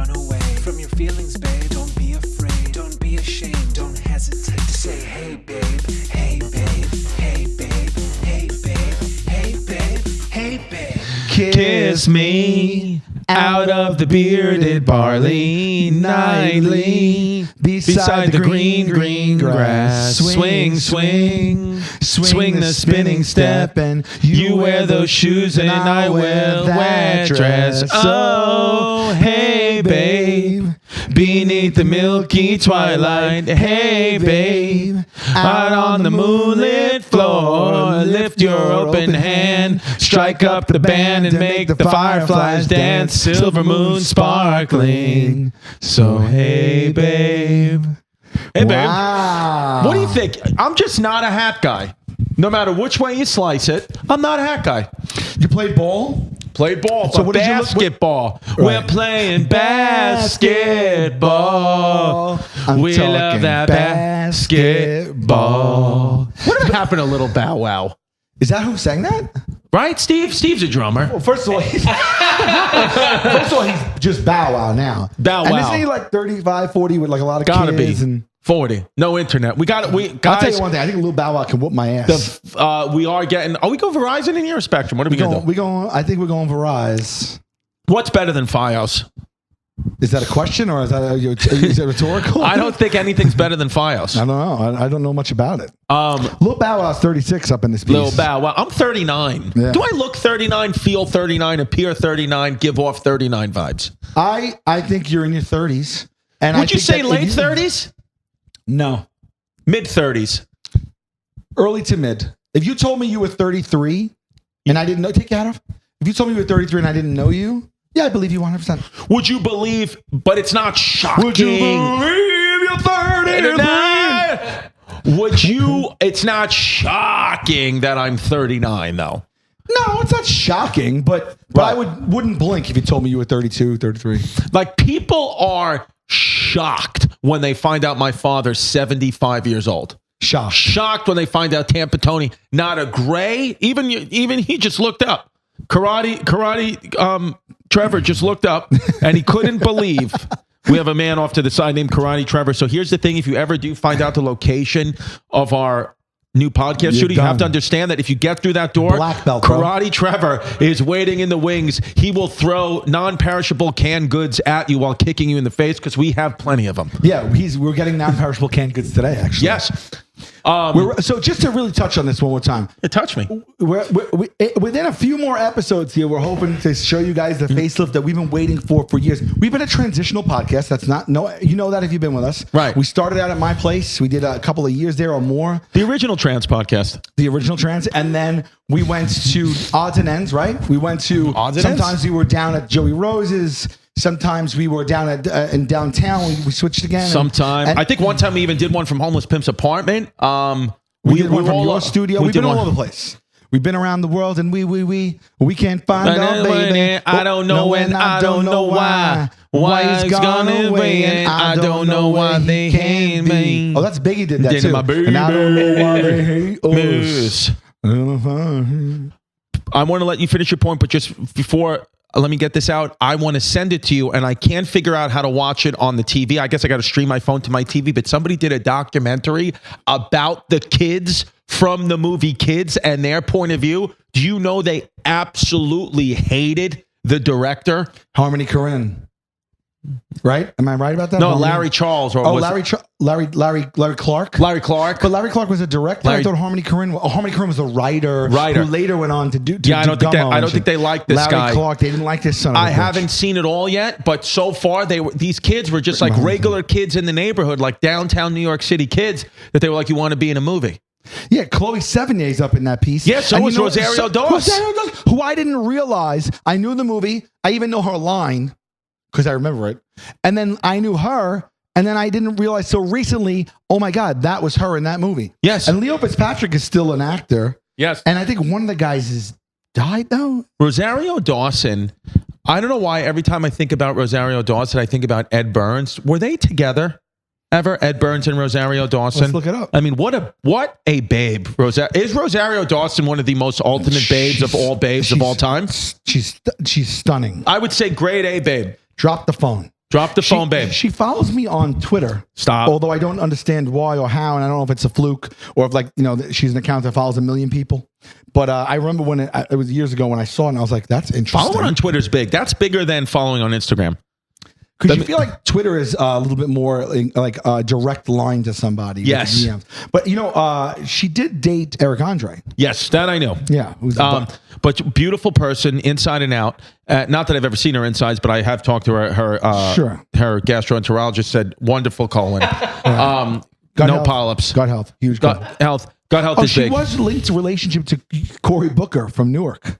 run away from your feelings, babe. Don't be afraid, don't be ashamed, don't hesitate to say, hey babe, hey babe, hey babe, hey babe, hey babe, hey babe. Kiss me out of the bearded barley nightly beside the green grass. Swing, swing, swing the spinning step, and you wear those shoes and I wear that dress. Oh, hey babe, beneath the milky twilight. Hey babe, out on the moonlit floor, lift your open hand, strike up the band and make the fireflies dance. Silver moon sparkling. So hey babe. Hey babe. Wow. What do you think? I'm just not a hat guy. No matter which way you slice it, I'm not a hat guy. You played ball? Played ball. So But what did you look- basketball. Right. We're playing basketball. We talking love that basketball. What happened to Lil Bow Wow? Is that who sang that? Right, Steve? Steve's a drummer. Well, first of all, he's just Bow Wow now. Bow And Wow. isn't he like 35, 40 with like a lot of Gotta kids? be. And 40. No internet. We got it. I'll tell you one thing. I think Lil Bow Wow can whoop my ass. We are getting. Are we going Verizon in here or Spectrum? What are we going to do? I think we're going Verizon. What's better than Fios? Is that a question or is that rhetorical? I don't think anything's better than Fios. I don't know. I don't know much about it. Lil Bow Wow's 36 up in this piece. Lil Bow Wow. I'm 39. Yeah. Do I look 39, feel 39, appear 39, give off 39 vibes? I think you're in your 30s. And Would you say that late if you- 30s? No. Mid 30s. Early to mid. If you told me you were 33 and I didn't know, take your hat off. If you told me you were 33 and I didn't know you, yeah, I believe you 100%. Would you believe, but it's not shocking. Would you believe you're 33? Would you, it's not shocking that I'm 39 though. No, it's not shocking, but Right. I wouldn't blink if you told me you were 32, 33. Like people are shocked when they find out my father's 75 years old. Shocked when they find out Tampa Tony, not a gray. Even he just looked up. Karate. Trevor just looked up and he couldn't believe we have a man off to the side named Karate Trevor. So here's the thing: if you ever do find out the location of our new podcast studio, you have to understand that if you get through that door, Black belt, bro. Karate Trevor is waiting in the wings. He will throw non-perishable canned goods at you while kicking you in the face because we have plenty of them. Yeah, we're getting non-perishable canned goods today, actually. Yes. So just to really touch on this one more time. Touch me. Within a few more episodes here, we're hoping to show you guys the facelift that we've been waiting for years. We've been a transitional podcast. That's not you know that if you've been with us. Right. We started out at my place. We did a couple of years there or more. The original Trans podcast. The original trans, and then we went to Odds and Ends, right? We went to Odds and Ends? sometimes we were down at Joey Rose's. Sometimes we were down at in downtown. We switched again. Sometime. I think one time we even did one from Homeless Pimp's apartment. We did one from all- your studio. we We've did been all one. over the place. We've been around the world, and we can't find our baby. I don't know and I don't know why. Why it's gone away and I don't know why they hate me. Oh, that's Biggie did that Did too. my baby. And I don't know why they hate us. Miss. I want to let you finish your point, but just before, let me get this out. I want to send it to you, and I can't figure out how to watch it on the TV. I guess I got to stream my phone to my TV, but somebody did a documentary about the kids from the movie Kids and their point of view. Do you know they absolutely hated the director? Harmony Korine. Right? Am I right about that? No, Harmony? Larry Charles. Or Oh, was Larry Clark. Larry Clark. But Larry Clark was a director. I thought Harmony Korine. Harmony Korine was a writer. Who later went on to do. I don't think they liked this guy. Larry Clark. They didn't like this son. Of a I bitch. haven't seen it all yet, but so far these kids were just like regular kids in the neighborhood, like downtown New York City kids that they were like, you want to be in a movie. Yeah, Chloe Sevigny's up in that piece. Yeah, so And was Rosario Dawes. Rosario Dawes, who I didn't realize. I knew the movie. I even know her line because I remember it. And then I knew her, and then I didn't realize so recently, oh my God, that was her in that movie. Yes. And Leo Fitzpatrick is still an actor. Yes. And I think one of the guys is died now. Rosario Dawson, I don't know why every time I think about Rosario Dawson, I think about Ed Burns. Were they together ever? Ed Burns and Rosario Dawson? Let's look it up. I mean, what a babe. Is Rosario Dawson one of the most ultimate babes of all babes of all time? She's stunning. I would say grade A babe. Drop the phone. Drop the phone, babe. She follows me on Twitter. Stop. Although I don't understand why or how, and I don't know if it's a fluke or if, like, you know, she's an account that follows 1 million people. But I remember when it was years ago when I saw it, and I was like, that's interesting. Following on Twitter's big. That's bigger than following on Instagram. Because you feel like Twitter is a little bit more like a direct line to somebody. Yes. With DMs. But, you know, she did date Eric Andre. Yes, that I know. Yeah. But beautiful person, inside and out. Not that I've ever seen her insides, but I have talked to her. Sure. Her gastroenterologist said, wonderful colon. No health. polyps. God health. Huge God health. God health is she big. was linked to relationship to Cory Booker from Newark.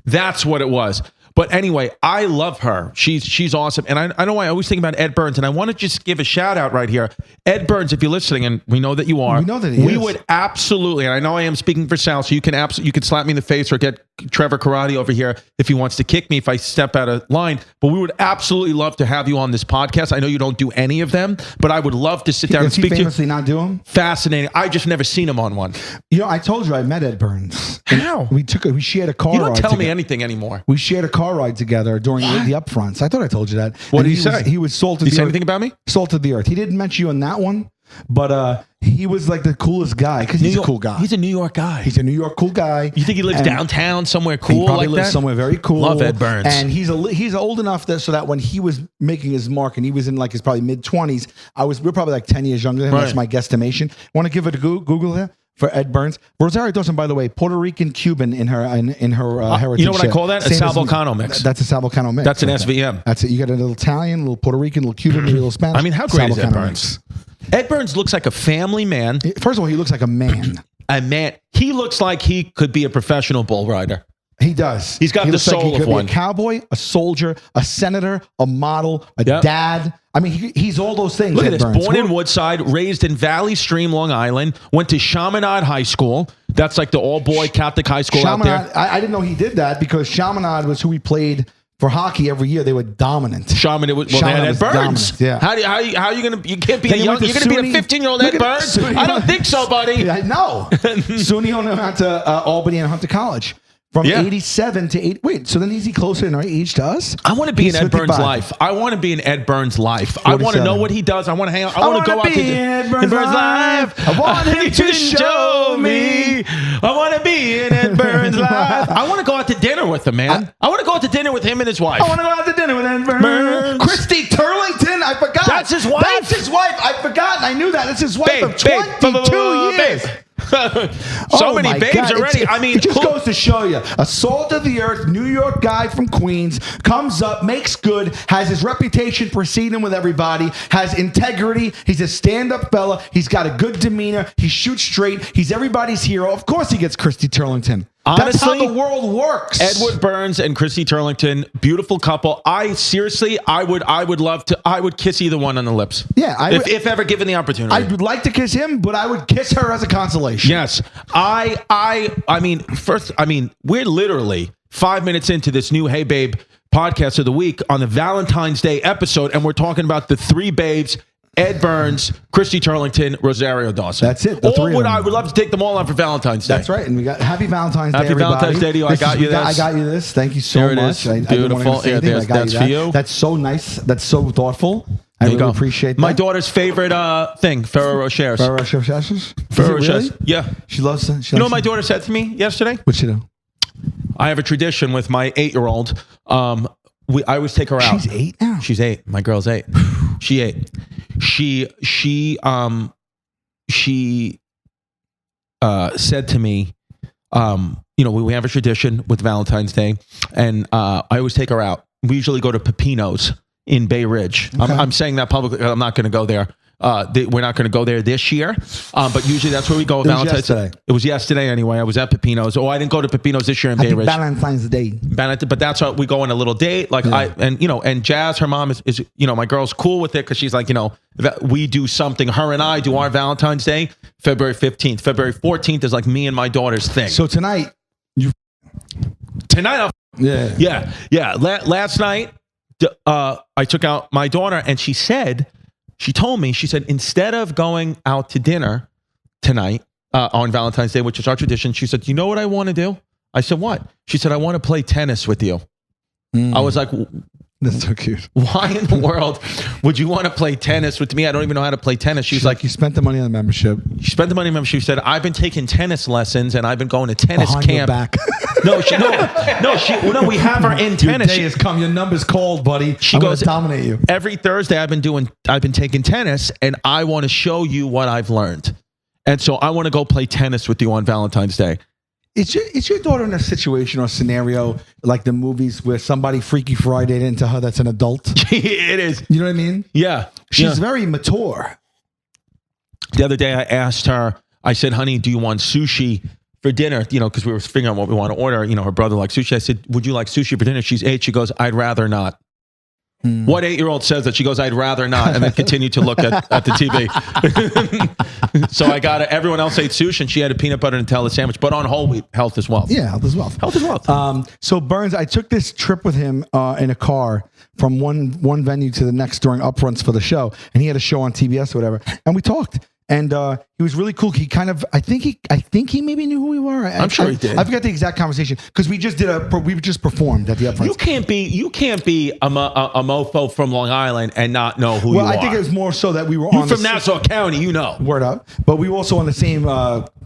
That's what it was. But anyway, I love her. She's awesome. And I know I always think about Ed Burns, and I want to just give a shout out right here. Ed Burns, if you're listening, and we know that you are. We know that he we is. would absolutely, and I know I am speaking for Sal, so you can slap me in the face or get Trevor Karate over here if he wants to kick me if I step out of line. But we would absolutely love to have you on this podcast. I know you don't do any of them, but I would love to sit down and Does he speak to you. famously not do them? Fascinating. I just never seen him on one. You know, I told you I met Ed Burns. How? We shared a car You ride don't tell me together. anything anymore. We shared a car ride together during the upfronts. I thought I told you that. What And did he say? He was salted. Did he say anything about me? Salted the earth. He didn't mention you on that one, but he was like the coolest guy because he's a cool guy. He's a New York guy. He's a New York cool guy. You think he lives And downtown somewhere he cool probably like lives that? somewhere very cool. Love Ed Burns. And he's old enough so that when he was making his mark and he was in like his probably mid-20s, we're probably like 10 years younger than him. Right. That's my guesstimation. Want to give it a Google there? For Ed Burns, Rosario Dawson, by the way, Puerto Rican Cuban in her heritage. You know what I call that? A Same Sal as- Vulcano mix. That's a Sal Vulcano mix. That's an right there. SVM. That's it. You got a little Italian, a little Puerto Rican, a little Cuban, maybe a little Spanish. I mean, how great Sal is Ed Vulcano Burns? mix. Ed Burns looks like a family man. First of all, he looks like a man. A man. He looks like he could be a professional bull rider. He does. He's got he the looks like soul he of could be one. A cowboy, a soldier, a senator, a model, a Yep. dad. I mean, he's all those things. Look Ed at this. Burns. Born in Woodside, raised in Valley Stream, Long Island, went to Chaminade High School. That's like the all-boy Catholic high school out there. Chaminade, I didn't know he did that because Chaminade was who he played for hockey every year. They were dominant. Chaminade, well, they had Chaminade Ed was Burns. dominant, yeah. How are you gonna? You can't be Then a he young. went You're to gonna be a SUNY. 15-year-old Look Ed at Burns. SUNY. I don't think so, buddy. Yeah, no. SUNY only went to Albany and Hunter College. From 87 to 8. Wait, so then is he closer in our age to us? I want to be He's in Ed Burns' 55. life. I want to be in Ed Burns' life. I want to know 47. what he does. I want to hang out. I want to go out to be in Ed Burns' life. I want him to show me. I want to be in Ed Burns' life. I want to go out to dinner with him, man. I want to go out to dinner with him and his wife. I want to go out to dinner with Ed Burns. Burns. Christy Turlington, I forgot. That's his wife? That's his wife. I forgot. I knew that. It's his wife of 22 years. so Oh many my babes God. already. I mean, it just goes to show you a salt of the earth New York guy from Queens comes up, makes good, has his reputation preceding with everybody, has integrity. He's a stand-up fella. He's got a good demeanor. He shoots straight. He's everybody's hero. Of course, he gets Christy Turlington. That's how Honestly, the world works. Edward Burns and Chrissy Turlington, beautiful couple. I would kiss either one on the lips. Yeah, if ever given the opportunity. I would like to kiss him, but I would kiss her as a consolation. Yes. I mean, we're literally 5 minutes into this new Hey Babe podcast of the week on the Valentine's Day episode, and we're talking about the three babes, Ed Burns, Christy Turlington, Rosario Dawson. That's it, the three of them. I would love to take them all out for Valentine's Day. That's right. And we got Happy Valentine's Day, Happy everybody. Valentine's Day to you. I got you this. I got you this. Thank you so There it much. is. I didn't want Beautiful. to say Yeah, anything, but I got that's you for that. you. That's so nice. That's so thoughtful. I There you really go. appreciate that. My daughter's favorite thing, Ferrero Rochers. Ferrero Rochers? Ferrero Is it really? Rochers. Yeah. She loves it. You know what my daughter said to me yesterday? What'd she do? I have a tradition with my 8-year-old. I always take her out. She's 8 now. She's 8. My girl's 8. She 8. She said to me, we have a tradition with Valentine's Day, and I always take her out. We usually go to Pepino's in Bay Ridge. Okay. I'm saying that publicly. I'm not going to go there. We're not going to go there this year, but usually that's where we go. It was yesterday. It was yesterday anyway. I was at Pepino's. Oh, I didn't go to Pepino's this year in Bay Happy Ridge. Valentine's Day. But that's how we go on a little date. Like and Jazz, her mom is my girl's cool with it because she's like, we do something. Her and I do our Valentine's Day, February 15th. February 14th is like me and my daughter's thing. So tonight, Tonight, yeah. Last night, I took out my daughter, and she said, instead of going out to dinner tonight on Valentine's Day, which is our tradition, she said, you know what I want to do? I said, what? She said, I want to play tennis with you. I was like, That's so cute. Why in the world would you want to play tennis with me? I don't even know how to play tennis. She's like, you spent the money on the membership. she spent the money on membership. She said, I've been taking tennis lessons and I've been going to tennis Behind your camp. back. No, we have her in tennis. Your day has come. Your number's called, buddy. She I'm goes, gonna dominate you. Every Thursday I've been taking tennis and I want to show you what I've learned. And so I want to go play tennis with you on Valentine's Day. Is your daughter in a situation or scenario like the movies where somebody Freaky Friday into her that's an adult? It is. You know what I mean? Yeah. She's very mature. The other day I asked her, I said, honey, do you want sushi for dinner? You know, because we were figuring out what we want to order. You know, her brother likes sushi. I said, would you like sushi for dinner? She's 8. She goes, I'd rather not. What 8-year-old says that? She goes, I'd rather not, and then continue to look at the TV. So I got it. Everyone else ate sushi, and she had a peanut butter and Nutella sandwich, but on whole wheat, health is wealth. Yeah, health is wealth. Health is wealth. So Burns, I took this trip with him in a car from one venue to the next during upfronts for the show, and he had a show on TBS or whatever, and we talked. And he was really cool. He kind of, I think he maybe knew who we were. I'm sure he did. I forgot the exact conversation because we just performed at the upfront. You can't be a mofo from Long Island and not know who you are. Well, I think it was more so that we were You're from Nassau County, you know. Word up. But we were also on the same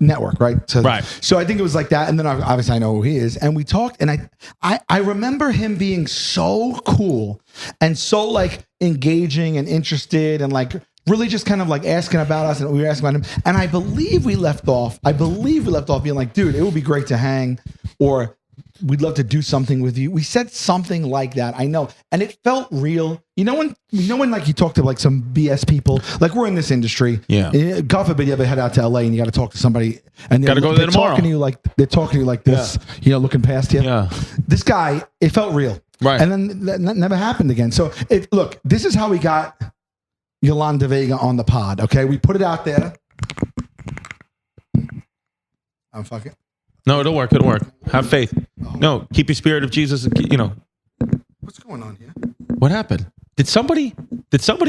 network, right? So, right. So I think it was like that. And then obviously I know who he is. And we talked, and I remember him being so cool and so like engaging and interested and like really just kind of like asking about us, and we were asking about him. And I believe we left off being like, dude, it would be great to hang, or we'd love to do something with you. We said something like that. I know. And it felt real. You know when like you talk to like some BS people, like we're in this industry. Yeah. God forbid you ever head out to LA and you got to talk to somebody and they're talking to you like this, you know, looking past you. Yeah. This guy, it felt real. Right. And then that never happened again. So look, this is how we got Yolanda Vega on the pod. Okay. We put it out there. I'm fucking. No, it'll work. It'll work. Have faith. No, keep your spirit of Jesus. You know. What's going on here? What happened? Did somebody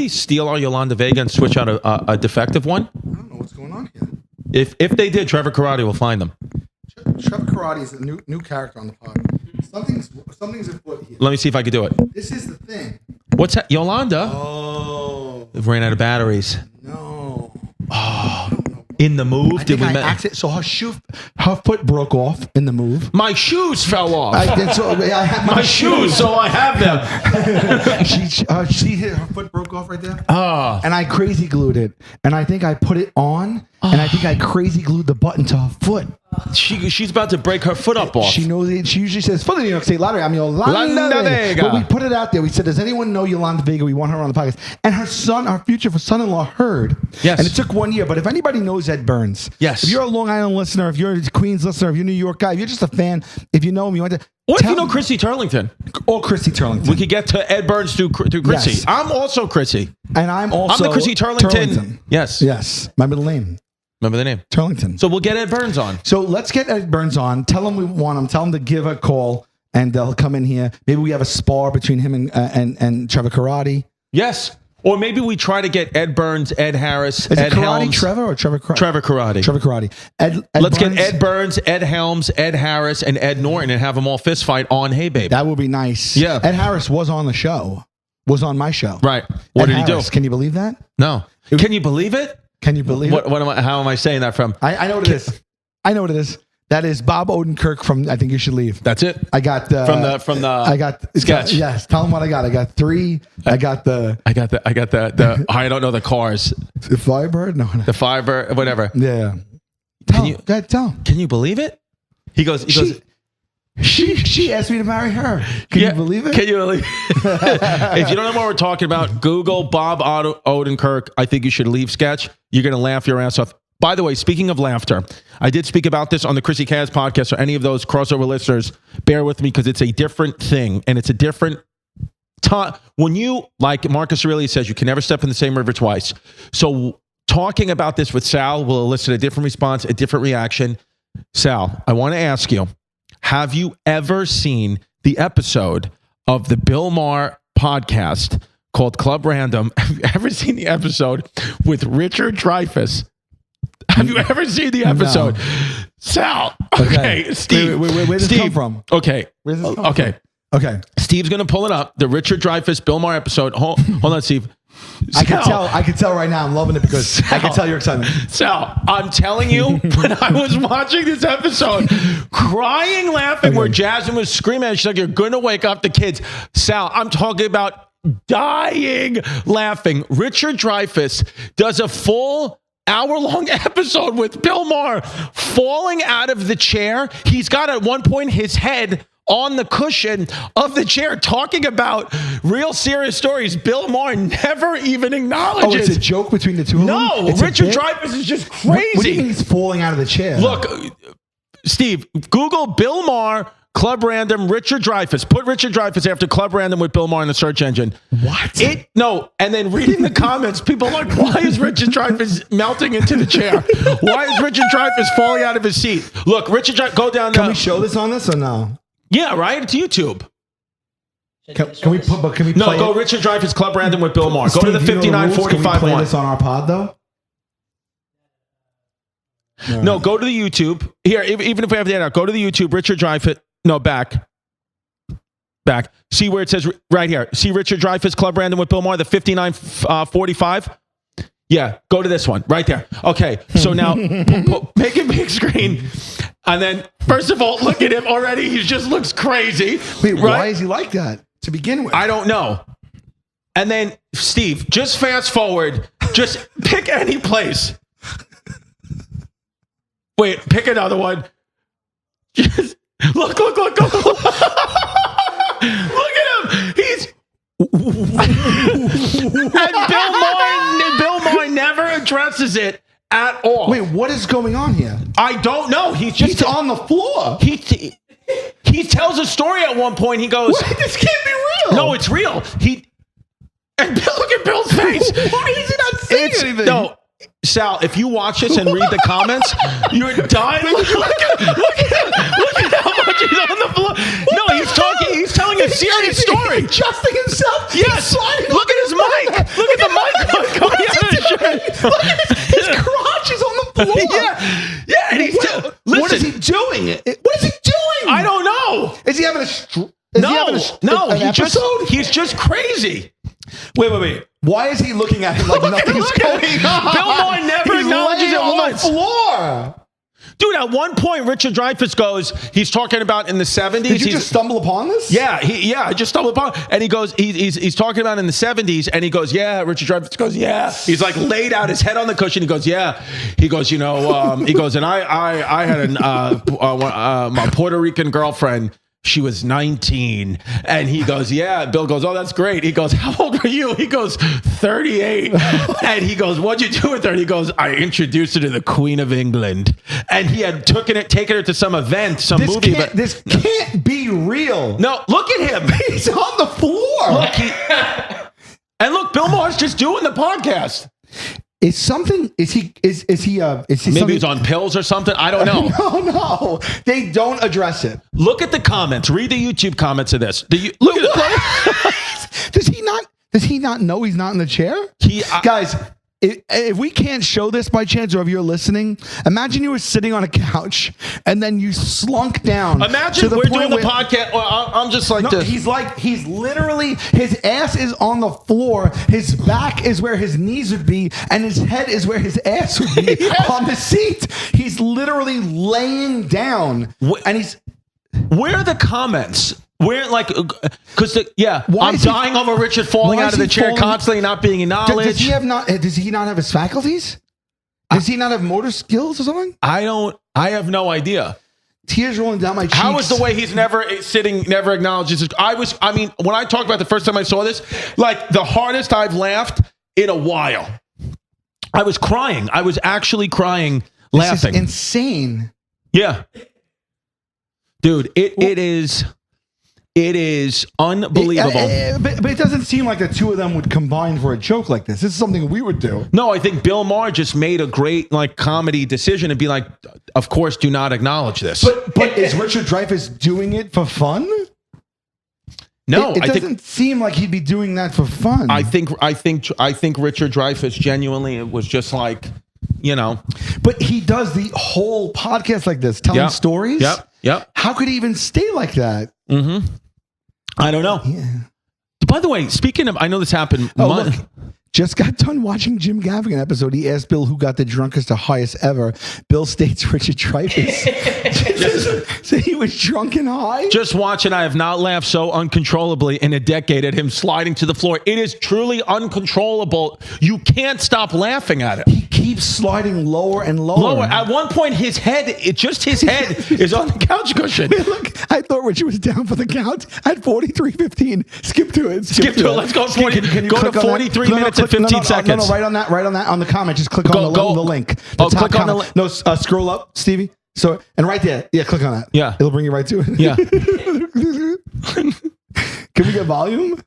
steal our Yolanda Vega and switch out a defective one? I don't know what's going on here. If they did, Trevor Karate will find them. Trevor Karate is a new character on the pod. Something's afoot here. Let me see if I can do it. This is the thing. What's that? Yolanda? Oh. We've ran out of batteries. No. Oh. In the move? So her foot broke off in the move. My shoes fell off. I had my shoes, so I have them. she hit her foot broke off right there. Oh. And I crazy glued it. And I think I put it on, and I think I crazy glued the button to her foot. She's about to break her foot up off. She knows it. She usually says, for the New York State Lottery, I'm Yolanda Vega. But we put it out there. We said, does anyone know Yolanda Vega? We want her on the podcast. And her son, our future son-in-law, heard. Yes. And it took 1 year. But if anybody knows Ed Burns, yes. If you're a Long Island listener, if you're a Queens listener, if you're a New York guy, if you're just a fan, if you know him, you want to. Or if you know Chrissy Turlington. Or Chrissy Turlington. We could get to Ed Burns through Chrissy. Yes. I'm also Chrissy. And I'm also. I'm the Chrissy Turlington. Yes. Yes. My middle name. Remember the name? Turlington. So we'll get Ed Burns on. So let's get Ed Burns on. Tell him we want him. Tell him to give a call, and they'll come in here. Maybe we have a spar between him and Trevor Karate. Yes. Or maybe we try to get Ed Burns, Ed Harris, Is Ed it Karate Helms. Trevor or Trevor Karate? Trevor Karate. Trevor Karate. Let's get Ed Burns, Ed Helms, Ed Harris, and Ed Norton and have them all fist fight on Hey Babe. That would be nice. Yeah. Ed Harris was on the show. Was on my show. Right. What did he do? Can you believe that? No. Can you believe it? Can you believe it? How am I saying that from? I know what it is. I know what it is. That is Bob Odenkirk from I Think You Should Leave. That's it. I got from the I got sketch. Yes. Tell them what I got. I got 3. I got the I don't know the cars. The Firebird? No. The Firebird, whatever. Yeah. Tell him. Can you believe it? He goes. She asked me to marry her. Can you believe it? Can you believe it? If you don't know what we're talking about, Google Bob Odenkirk, I Think You Should Leave sketch. You're going to laugh your ass off. By the way, speaking of laughter, I did speak about this on the Chrissy Kaz podcast, so any of those crossover listeners, bear with me because it's a different thing and it's a different time. When you, like Marcus Aurelius says, you can never step in the same river twice. So talking about this with Sal will elicit a different response, a different reaction. Sal, I want to ask you, have you ever seen the episode of the Bill Maher podcast called Club Random? Have you ever seen the episode with Richard Dreyfuss? Have you ever seen the episode? No. Sal. Okay. Steve. Where does this come from? Okay. Where's this come from? Okay. Okay. Steve's going to pull it up. The Richard Dreyfuss, Bill Maher episode. Hold on, Steve. I can tell right now. I'm loving it because I can tell your excitement. Sal, I'm telling you, when I was watching this episode, crying, laughing, where Jasmine was screaming, she's like, "You're going to wake up the kids." Sal, I'm talking about dying laughing. Richard Dreyfuss does a full hour-long episode with Bill Maher falling out of the chair. He's got at one point his head on the cushion of the chair talking about real serious stories. Bill Maher never even acknowledges. Oh, it's a joke between the two of them? No, Richard Dreyfuss is just crazy. What do you mean he's falling out of the chair? Look, Steve, Google Bill Maher, Club Random, Richard Dreyfuss. Put Richard Dreyfuss after Club Random with Bill Maher in the search engine. What? No, and then reading the comments, people are like, why is Richard Dreyfuss melting into the chair? Why is Richard Dreyfuss falling out of his seat? Look, Richard Dreyfuss, go down there. Can we show this on this or no? Yeah, right? It's YouTube. Can we play No, go it? Richard Dreyfuss, Club Random with Bill Maher. Go to the Steve, you know the rules? Can we 5945 play one. this on our pod though? No, go to the YouTube. Here, even if we have the out, go to the YouTube, Richard Dreyfuss. No, back. See where it says right here. See Richard Dreyfuss, Club Random with Bill Maher, the 5945. Yeah, go to this one right there. Okay, so now make it big screen. And then, first of all, look at him already. He just looks crazy. Wait, right? why is he like that to begin with? I don't know. And then, Steve, just fast forward. Just pick any place. Wait, pick another one. Just look. Look at him. He's... And Bill Maher never addresses it at all. Wait, what is going on here? I don't know. He's on the floor. He tells a story at one point. He goes, Wait, this can't be real. "No, it's real." And look at Bill's face. Why is he not saying anything? No, Sal, if you watch this and read the comments, you're dying. Look at how much he's on the floor. No, he's talking. He's telling a serious story. Adjusting himself. Yes. Look at his mic. Look at the mic coming out of his shirt. Look at his crotch is on the floor. Yeah. And he's listen. What is he doing? What is he doing? I don't know. Is he having He's just crazy. Wait. Why is he looking at him like nothing's going on? Bill Maher never acknowledges it once. On the floor. Dude, at one point, Richard Dreyfuss goes, he's talking about in the 70s. Did you just stumble upon this? Yeah, I just stumbled upon it. And he goes, he's talking about in the 70s, and he goes, yeah, Richard Dreyfuss goes, yeah. He's like laid out his head on the cushion. He goes, yeah. He goes, he goes, and I had my Puerto Rican girlfriend. She was 19. And he goes, yeah. Bill goes, oh, that's great. He goes, how old are you? He goes, 38. And he goes, what'd you do with her? And he goes, I introduced her to the Queen of England. And he had taken her to some event, some movie. This can't be real. No, look at him. He's on the floor. Look, Bill Maher's just doing the podcast. Is he Maybe he's on pills or something. I don't know. No. They don't address it. Look at the comments. Read the YouTube comments of this. Look at the Does he not know he's not in the chair? Guys, if we can't show this by chance, or if you're listening, imagine you were sitting on a couch and then you slunk down. Imagine we're doing the podcast. I'm just like this. He's literally, his ass is on the floor, his back is where his knees would be, and his head is where his ass would be on the seat. He's literally laying down. And he's... Where are the comments? Where, like, because I'm dying over Richard falling out of the chair constantly, not being acknowledged. Does he not have his faculties? Does he not have motor skills or something? I have no idea. Tears rolling down my cheeks. How is the way he's never acknowledges? When I talked about the first time I saw this, like the hardest I've laughed in a while. I was crying. I was actually crying, laughing. This is insane. Yeah. Dude, it is unbelievable. But it doesn't seem like the two of them would combine for a joke like this. This is something we would do. No, I think Bill Maher just made a great comedy decision and be like, of course, do not acknowledge this. But is Richard Dreyfuss doing it for fun? No, it doesn't seem like he'd be doing that for fun. I think Richard Dreyfuss genuinely was just like, But he does the whole podcast like this, telling stories. Yep. How could he even stay like that? Mm-hmm. I don't know. Yeah. By the way, speaking of, I know this happened. Look, just got done watching Jim Gaffigan episode. He asked Bill who got the drunkest or highest ever. Bill states Richard Dreyfuss. So he was drunk and high. Just watching, I have not laughed so uncontrollably in a decade at him sliding to the floor. It is truly uncontrollable. You can't stop laughing at it. He keeps sliding lower and lower. At one point, his head, his head is on the couch cushion. Look, I thought Richard was down for the count at 43:15. Skip to it. Skip to it. Let's go. Can you go to 43 minutes and 15 seconds. No, right on that, on the comment. Just click on the link. Click on the link. No, scroll up, Stevie. So, and right there. Yeah, click on that. Yeah. It'll bring you right to it. Yeah. Can we get volume? Look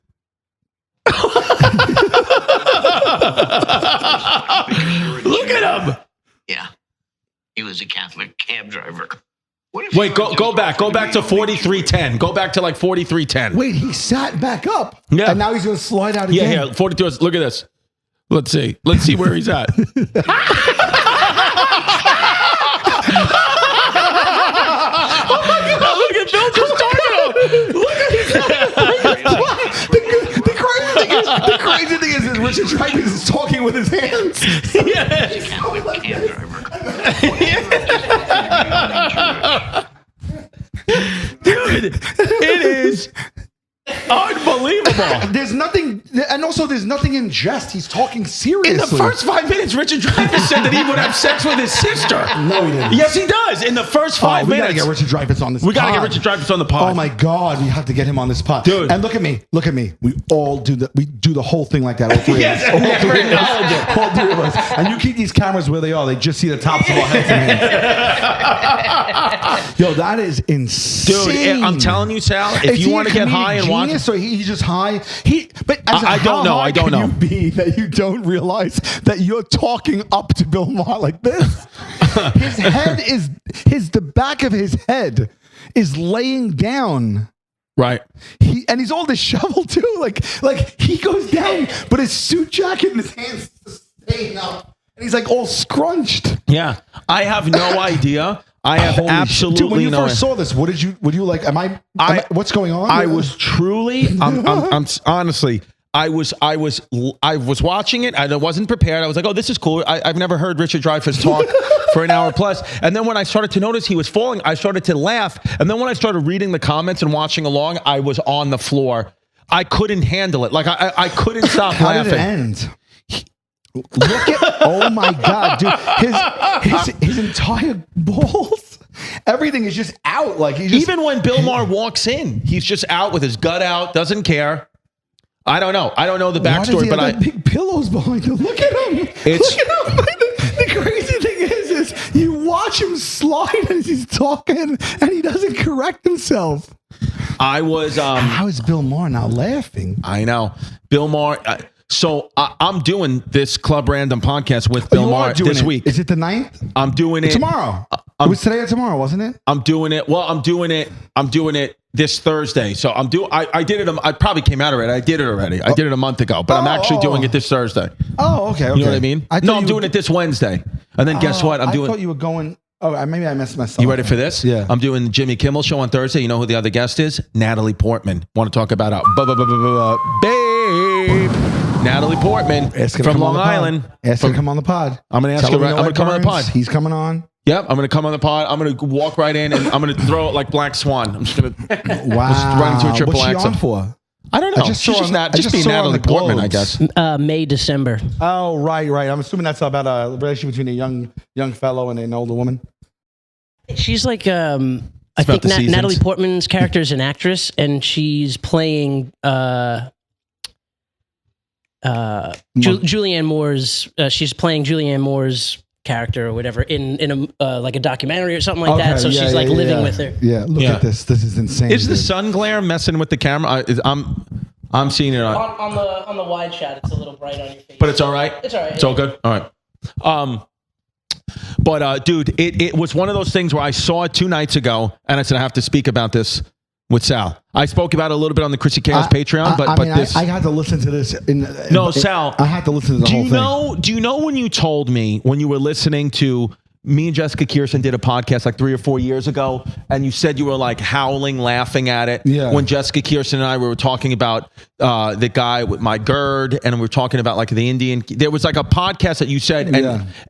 at him. Yeah. He was a Catholic cab driver. Wait, go back. Go back to 43:10. Go back to like 43:10. Wait, he sat back up. Yeah. And now he's going to slide out again. Yeah, 42. Look at this. Let's see where he's at. Look at Bill just talking to him. Look at The crazy thing is Richard Dreyfuss is talking with his hands. Yes. Catholic cab driver. Dude, it is unbelievable. There's nothing, and also there's nothing in jest. He's talking seriously. In the first 5 minutes, Richard Dreyfuss said that he would have sex with his sister. No, he didn't. Yes, he does. In the first 5 we minutes. gotta get Richard Dreyfuss on this We pod. gotta get Richard Dreyfuss on the pod. Oh my God, we have to get him on this pod. Dude. And look at me. We all do the whole thing like that. All three Yes, of us. never acknowledge it. All three of us. And you keep these cameras where they are. They just see the tops of our heads and hands. Yo, that is insane. Dude, I'm telling you, Sal, if Is you he want a to get high and watch. genius, or he's just high. But I don't know. I don't know. You be that you don't realize that you're talking up to Bill Maher like this. His head is the back of his head is laying down. Right. He's all disheveled too. Like he goes down, but his suit jacket and his hands staying up, and he's like all scrunched. Yeah. I have no idea. I have Holy absolutely shit. Dude, when you no first saw this, what did you like? What's going on? I was truly, I'm honestly, I was watching it. I wasn't prepared. I was like, oh, this is cool. I've never heard Richard Dreyfuss talk for an hour plus. And then when I started to notice he was falling, I started to laugh. And then when I started reading the comments and watching along, I was on the floor. I couldn't handle it. Like I couldn't stop How laughing. did it end? Look at, oh my God, dude. His entire balls, everything is just out. Like he just, Even when Bill Maher walks in, he's just out with his gut out, doesn't care. I don't know. I don't know the backstory, but big pillows behind him. Look at him. Look at him. The crazy thing is you watch him slide as he's talking and he doesn't correct himself. I was. How is Bill Maher now laughing? I know. Bill Maher. So I'm doing this Club Random podcast with Bill Maher this week. Is it the 9th? I'm doing it tomorrow. It was today or tomorrow, wasn't it? I'm doing it. Well, I'm doing it this Thursday. So I did it. I probably came out already. I did it already. I did it a month ago, but I'm actually doing it this Thursday. Oh, okay. You know what I mean? I'm doing it this Wednesday. And then guess what? I thought you were going. Oh, maybe I messed myself. You ready for this? Yeah. I'm doing the Jimmy Kimmel show on Thursday. You know who the other guest is? Natalie Portman. Want to talk about babe. Natalie Portman from Long Island. Ask her to come on the pod. I'm going to ask her. I'm going to come on the pod. He's coming on. Yep, I'm going to come on the pod. I'm going to walk right in and I'm going to throw it like Black Swan. I'm just going to run into a triple What's she axel. on for? I don't know. She's just Natalie Portman, I guess. May, December. Oh, right. I'm assuming that's about a relationship between a young fellow and an older woman. She's like, I think Natalie Portman's character is an actress, and she's playing Julianne Moore's. She's playing Julianne Moore's character or whatever in a like a documentary or something like that. So she's like living with her. Yeah, look at this. This is insane. Is the sun glare messing with the camera? I'm seeing it on the wide shot. It's a little bright on your face, but it's all right. It's all right. It's all good. All right. But dude, it was one of those things where I saw it 2 nights ago, and I said I have to speak about this with Sal. I spoke about it a little bit on the Chrissy Chaos Patreon, but this. I had to listen to this. Sal. I had to listen to the whole thing. Do you know when you told me when you were listening to me and Jessica Kirsten did a podcast like 3 or 4 years ago, and you said you were like howling, laughing at it. Yeah. When Jessica Kirsten and I were talking about the guy with my GERD, and we were talking about like the Indian. There was like a podcast that you said,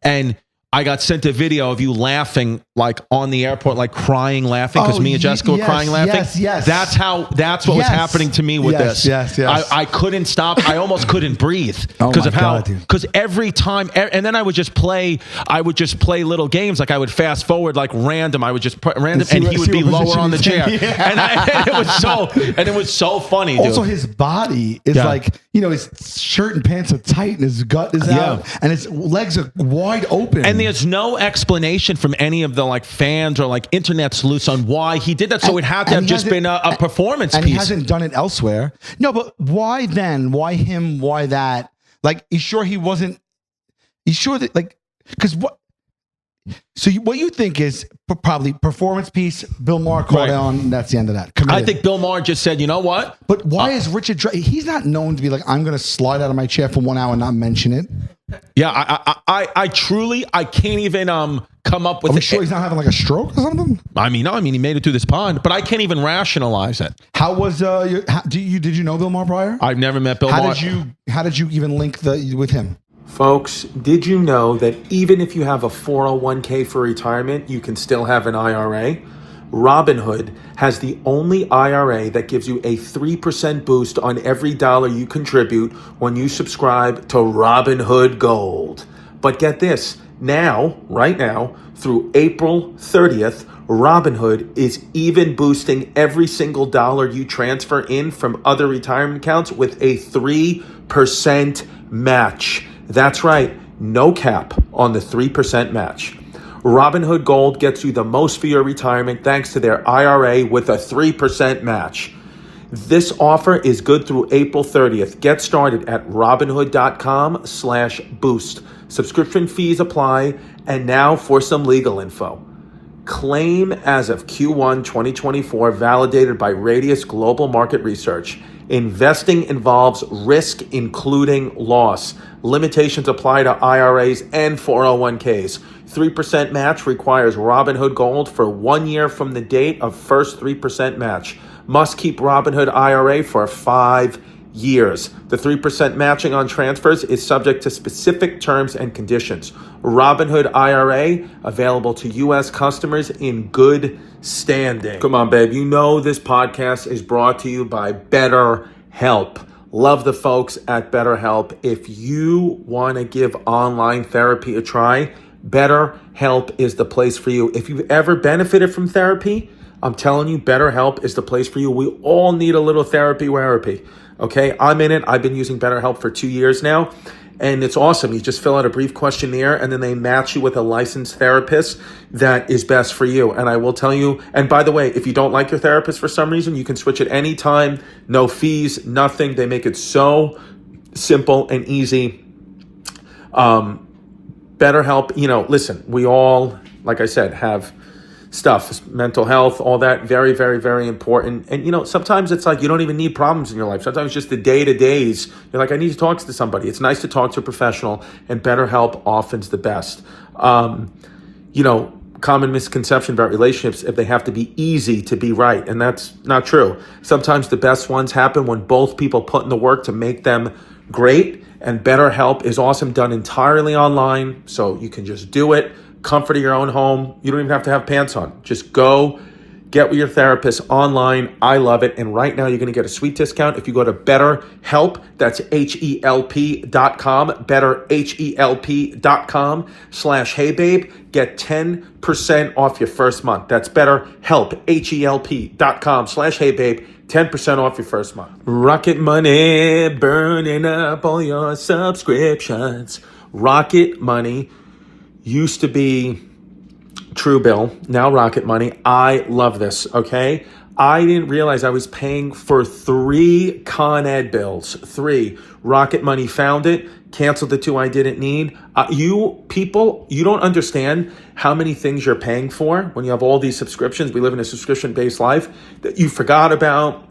and I got sent a video of you laughing, like on the airport, like crying, laughing, because me and Jessica were crying, laughing. Yes. That's what was happening to me with this. Yes. I couldn't stop. I almost couldn't breathe because of how. Because every time, and then I would just play little games. Like I would fast forward, like random. I would just put random, and he would be lower on the chair. And it was so funny. Dude. Also, his body is like, his shirt and pants are tight, and his gut is out, and his legs are wide open. And there's no explanation from any of the like fans or like internet sleuths on why he did that. So it had to have just been a performance piece. And he hasn't done it elsewhere. No, but why then? Why him? Why that? Like, you sure he wasn't? You sure that like? Because what? So what you think is probably performance piece? Bill Maher called on. And that's the end of that. I think Bill Maher just said, you know what? But why is Richard Dreyfuss? He's not known to be like, I'm going to slide out of my chair for 1 hour and not mention it. Yeah, I truly can't even come up with. Are we sure he's not having like a stroke or something? I mean, he made it through this pond, but I can't even rationalize it. How was did you know Bill Maher prior? I've never met Bill Maher. How did you even link with him? Folks, did you know that even if you have a 401k for retirement, you can still have an IRA? Robinhood has the only IRA that gives you a 3% boost on every dollar you contribute when you subscribe to Robinhood Gold. But get this, right now, through April 30th, Robinhood is even boosting every single dollar you transfer in from other retirement accounts with a 3% match. That's right, no cap on the 3% match. Robinhood Gold gets you the most for your retirement thanks to their IRA with a 3% match. This offer is good through April 30th. Get started at robinhood.com/boost. Subscription fees apply. And now for some legal info. Claim as of Q1 2024 validated by Radius Global Market Research. Investing involves risk, including loss. Limitations apply to IRAs and 401ks. 3% match requires Robinhood Gold for 1 year from the date of first 3% match. Must keep Robinhood IRA for 5 years. The 3% matching on transfers is subject to specific terms and conditions. Robinhood IRA available to U.S. customers in good standing. Come on, babe. You know this podcast is brought to you by BetterHelp. Love the folks at BetterHelp. If you want to give online therapy a try, BetterHelp is the place for you. If you've ever benefited from therapy, I'm telling you, BetterHelp is the place for you. We all need a little therapy. Okay, I'm in it. I've been using BetterHelp for 2 years now, and it's awesome. You just fill out a brief questionnaire, and then they match you with a licensed therapist that is best for you. And I will tell you, and by the way, if you don't like your therapist for some reason, you can switch at any time. No fees, nothing. They make it so simple and easy. BetterHelp, listen, we all, like I said, have stuff, mental health, all that, very, very, very important. And, sometimes it's like you don't even need problems in your life. Sometimes just the day-to-days, you're like, I need to talk to somebody. It's nice to talk to a professional, and BetterHelp often's the best. Common misconception about relationships, if they have to be easy to be right, and that's not true. Sometimes the best ones happen when both people put in the work to make them great, and BetterHelp is awesome, done entirely online, so you can just do it. Comfort of your own home. You don't even have to have pants on. Just go get with your therapist online. I love it. And right now you're going to get a sweet discount if you go to BetterHelp. That's HELP.com. BetterHelp.com/HeyBabe. Get 10% off your first month. That's BetterHelp. HELP.com/HeyBabe. 10% off your first month. Rocket Money, burning up all your subscriptions. Rocket Money used to be Truebill, now Rocket Money. I love this, okay? I didn't realize I was paying for 3 Con Ed bills. 3. Rocket Money found it, canceled the 2 I didn't need. You don't understand how many things you're paying for when you have all these subscriptions. We live in a subscription-based life that you forgot about.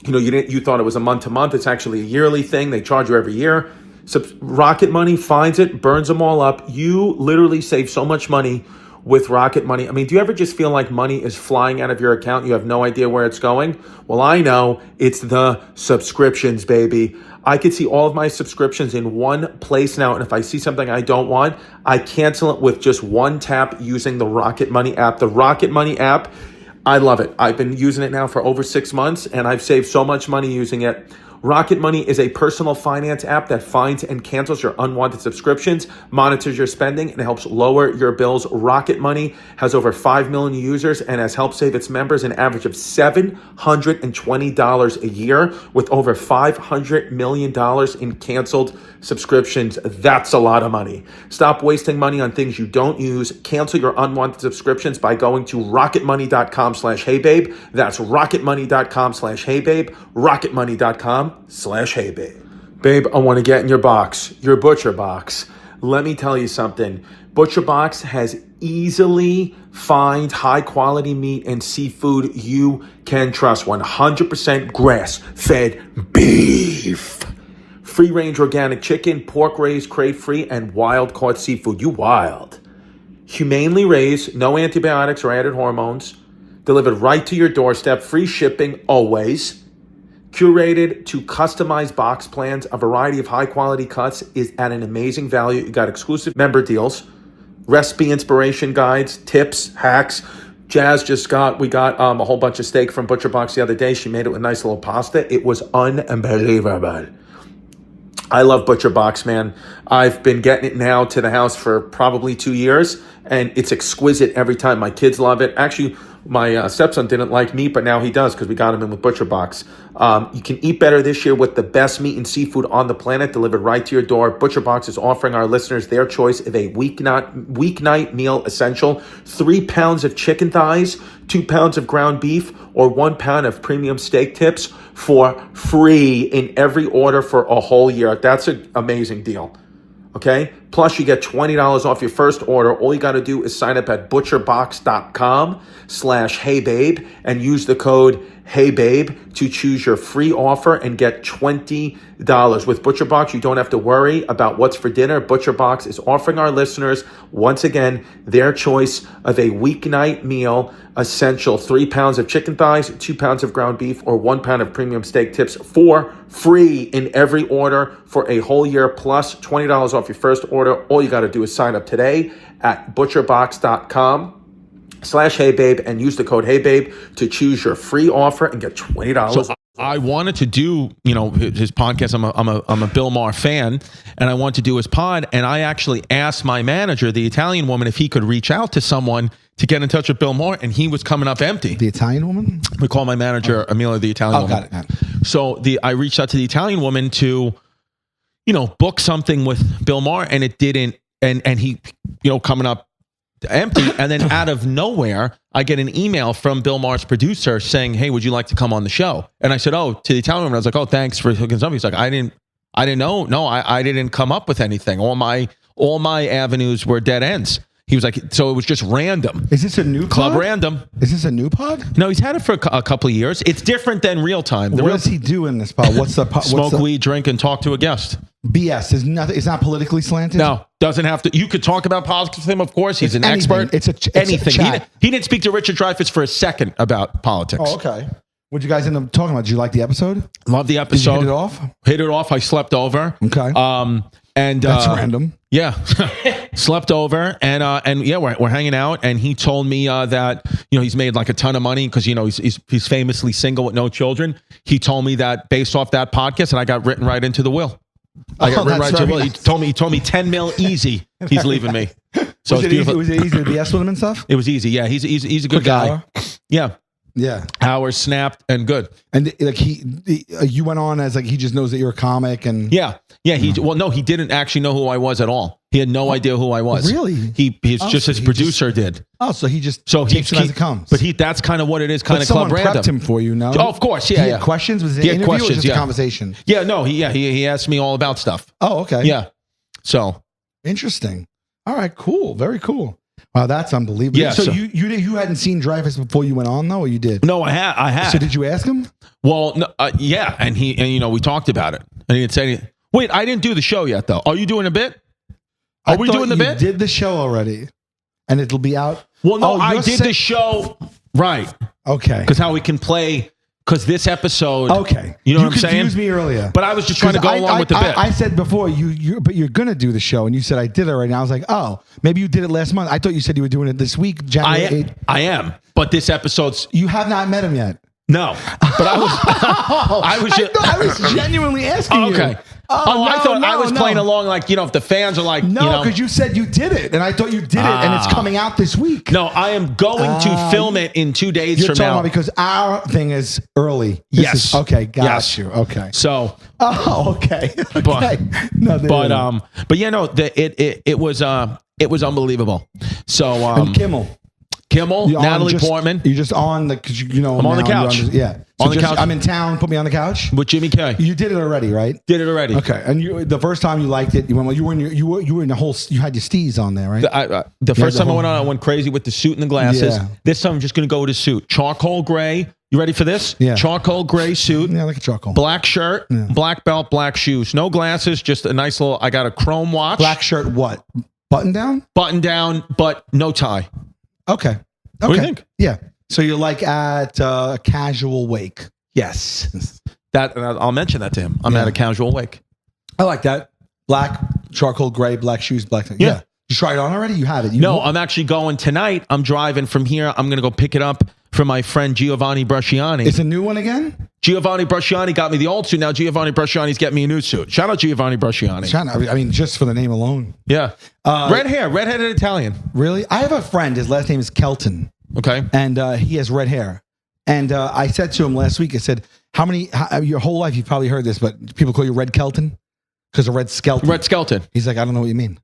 You thought it was a month-to-month. It's actually a yearly thing. They charge you every year. So Rocket Money finds it, burns them all up. You literally save so much money with Rocket Money. I mean, do you ever just feel like money is flying out of your account? You have no idea where it's going? Well, I know. It's the subscriptions, baby. I could see all of my subscriptions in one place now, and if I see something I don't want, I cancel it with just one tap using the Rocket Money app. The Rocket Money app, I love it. I've been using it now for over 6 months, and I've saved so much money using it. Rocket Money is a personal finance app that finds and cancels your unwanted subscriptions, monitors your spending, and helps lower your bills. Rocket Money has over 5 million users and has helped save its members an average of $720 a year with over $500 million in canceled subscriptions. That's a lot of money. Stop wasting money on things you don't use. Cancel your unwanted subscriptions by going to rocketmoney.com/heybabe. That's rocketmoney.com/heybabe. rocketmoney.com/heybabe. Babe, I want to get in your box, your butcher box. Let me tell you something. Butcher Box has easily find high quality meat and seafood you can trust. 100% grass-fed beef. Free-range organic chicken, pork raised, crate-free, and wild-caught seafood. You wild. Humanely raised, no antibiotics or added hormones. Delivered right to your doorstep, free shipping always. Curated to customized box plans, a variety of high-quality cuts is at an amazing value. You got exclusive member deals, recipe inspiration guides, tips, hacks. Jazz we got a whole bunch of steak from Butcher Box the other day. She made it with nice little pasta. It was unbelievable. I love Butcher Box, man. I've been getting it now to the house for probably 2 years, and it's exquisite every time. My kids love it. Actually, my stepson didn't like meat, but now he does because we got him in with Butcher Box. You can eat better this year with the best meat and seafood on the planet delivered right to your door. Butcher Box is offering our listeners their choice of a weeknight meal essential: 3 pounds of chicken thighs, 2 pounds of ground beef, or 1 pound of premium steak tips for free in every order for a whole year. That's an amazing deal. Okay? Plus, you get $20 off your first order. All you got to do is sign up at butcherbox.com/heybabe and use the code HeyBabe to choose your free offer and get $20. With ButcherBox, you don't have to worry about what's for dinner. ButcherBox is offering our listeners, once again, their choice of a weeknight meal essential: 3 pounds of chicken thighs, 2 pounds of ground beef, or 1 pound of premium steak tips for free in every order for a whole year, plus $20 off your first order. All you got to do is sign up today at butcherbox.com/heybabe and use the code HeyBabe to choose your free offer and get $20. So I wanted to do, his podcast. I'm a Bill Maher fan, and I wanted to do his pod. And I actually asked my manager, the Italian woman, if he could reach out to someone to get in touch with Bill Maher, and he was coming up empty. The Italian woman? We call my manager Amelia, the Italian woman. Got it. So I reached out to the Italian woman to, book something with Bill Maher, and it didn't. And he, coming up empty, and then out of nowhere, I get an email from Bill Maher's producer saying, "Hey, would you like to come on the show?" And I said, "Oh," to the Italian woman. I was like, "Oh, thanks for hooking something." He's like, "I didn't know. No, I didn't come up with anything. All my avenues were dead ends." He was like, so it was just random. Is this a new Club pod? Random. Is this a new pod? No, he's had it for a couple of years. It's different than Real Time. What does he do in this pod? What's the pod? Smoke weed, drink, and talk to a guest. BS. Is nothing. It's not politically slanted. No, doesn't have to. You could talk about politics with him, of course. He's an expert. It's anything. A chat. He didn't speak to Richard Dreyfuss for a second about politics. Oh, okay. What'd you guys end up talking about? Did you like the episode? Love the episode. Did you hit it off? Hit it off. I slept over. Okay. And that's random. Yeah, slept over, and yeah, we're hanging out, and he told me that he's made like a ton of money because he's famously single with no children. He told me that based off that podcast, and I got written right into the will. I got written right into the will. Nice. He told me 10 mil easy. He's leaving me. So was it easy to BS with him and stuff? It was easy. Yeah, he's a good guy. Hour? Yeah. Yeah. Hours snapped and good. And like you went on as like he just knows that you're a comic and yeah. He didn't actually know who I was at all. He had no idea who I was. Really? He's just his producer did. Oh, so he just takes it as it comes. But that's kind of what it is. Kind of Club Random. Prepped him for you, no? Oh, of course. Yeah. He had questions? Was it an interview or just a conversation? Yeah. No. He asked me all about stuff. Oh, okay. Yeah. So interesting. All right. Cool. Very cool. Wow, that's unbelievable. Yeah, so you hadn't seen Dreyfuss before you went on though, or you did? No, I had. So did you ask him? Well, no, yeah, and we talked about it, and he didn't say anything. Wait, I didn't do the show yet though. Are you doing a bit? Are we doing the bit? Did the show already? and it'll be out. Well, no, I you're did the show right. Okay. Because how we can play. Because this episode. Okay. You know what I'm saying? You confused me earlier. But I was just trying to go along with the bit. I said before but you're gonna do the show, and you said I did it already. And I was like, oh, maybe you did it last month. I thought you said you were doing it this week, January 8th. I am. But this episode's. You have not met him yet. No, but I was. I was genuinely asking you. Okay. I thought I was playing along like, if the fans are like, no, because you said you did it, and I thought you did it, and it's coming out this week. No, I am going to film it in 2 days You're from talking now. about because our thing is early. Yes. Okay, got Yes. you. Okay. So. Oh, okay. Okay. But yeah, no, it was unbelievable. So and Kimmel, Natalie Portman. You're just on because I'm on the couch. Yeah. On the couch. I'm in town. Put me on the couch with Jimmy K. You did it already, right? Did it already. Okay. And the first time you liked it, you were in the whole. You had your steez on there, right? The first time I went on, I went crazy with the suit and the glasses. Yeah. This time I'm just going to go with a suit, charcoal gray. You ready for this? Yeah. Charcoal gray suit. Yeah, like a charcoal. Black shirt, black belt, black shoes. No glasses. Just a nice little. I got a chrome watch. Black shirt. What? Button down? Button down, but no tie. Okay. What do you think? Yeah. So you're like at a casual wake. Yes. I'll mention that to him. I'm at a casual wake. I like that. Black, charcoal gray, black shoes, black thing. Yeah. You tried it on already? You have it? No, I'm actually going tonight. I'm driving from here. I'm going to go pick it up from my friend Giovanni Brusciani. It's a new one again? Giovanni Brusciani got me the old suit. Now Giovanni Brusciani's getting me a new suit. Shout out Giovanni Brusciani. I mean, just for the name alone. Yeah. Redheaded Italian. Really? I have a friend. His last name is Kelton. Okay. And he has red hair. And I said to him last week, I said, your whole life you've probably heard this, but people call you Red Kelton because of Red Skeleton. Red Skeleton. He's like, I don't know what you mean.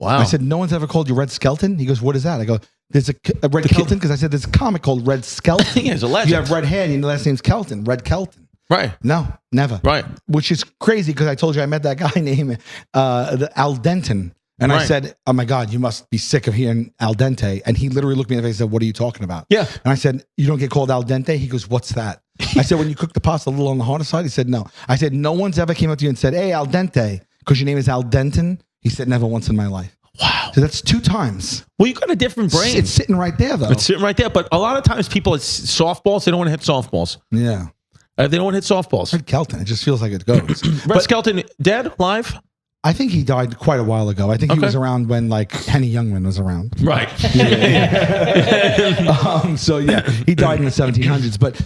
Wow. I said, no one's ever called you Red Skeleton? He goes, what is that? I go, there's a Red Kelton because I said there's a comic called Red Skeleton. He is a legend. You have red hair and your last name's Kelton. Red Kelton. Right. No, never. Right. Which is crazy because I told you I met that guy named Al Denton. And I said, oh my God, you must be sick of hearing Al Dente. And he literally looked me in the face and said, what are you talking about? Yeah. And I said, you don't get called Al Dente? He goes, what's that? I said, when you cook the pasta a little on the harder side? He said, no. I said, no one's ever came up to you and said, hey, Al Dente, because your name is Al Denton? He said, never once in my life. Wow. So that's 2 times. Well, you got a different brain. It's sitting right there, though. It's sitting right there. But a lot of times people, it's softballs. They don't want to hit softballs. Yeah. They don't want to hit softballs. Red Kelton. It just feels like it goes. Red Skeleton, dead? Alive? I think he died quite a while ago. I think he was around when like Henny Youngman was around. Right. So yeah, he died in the 1700s. But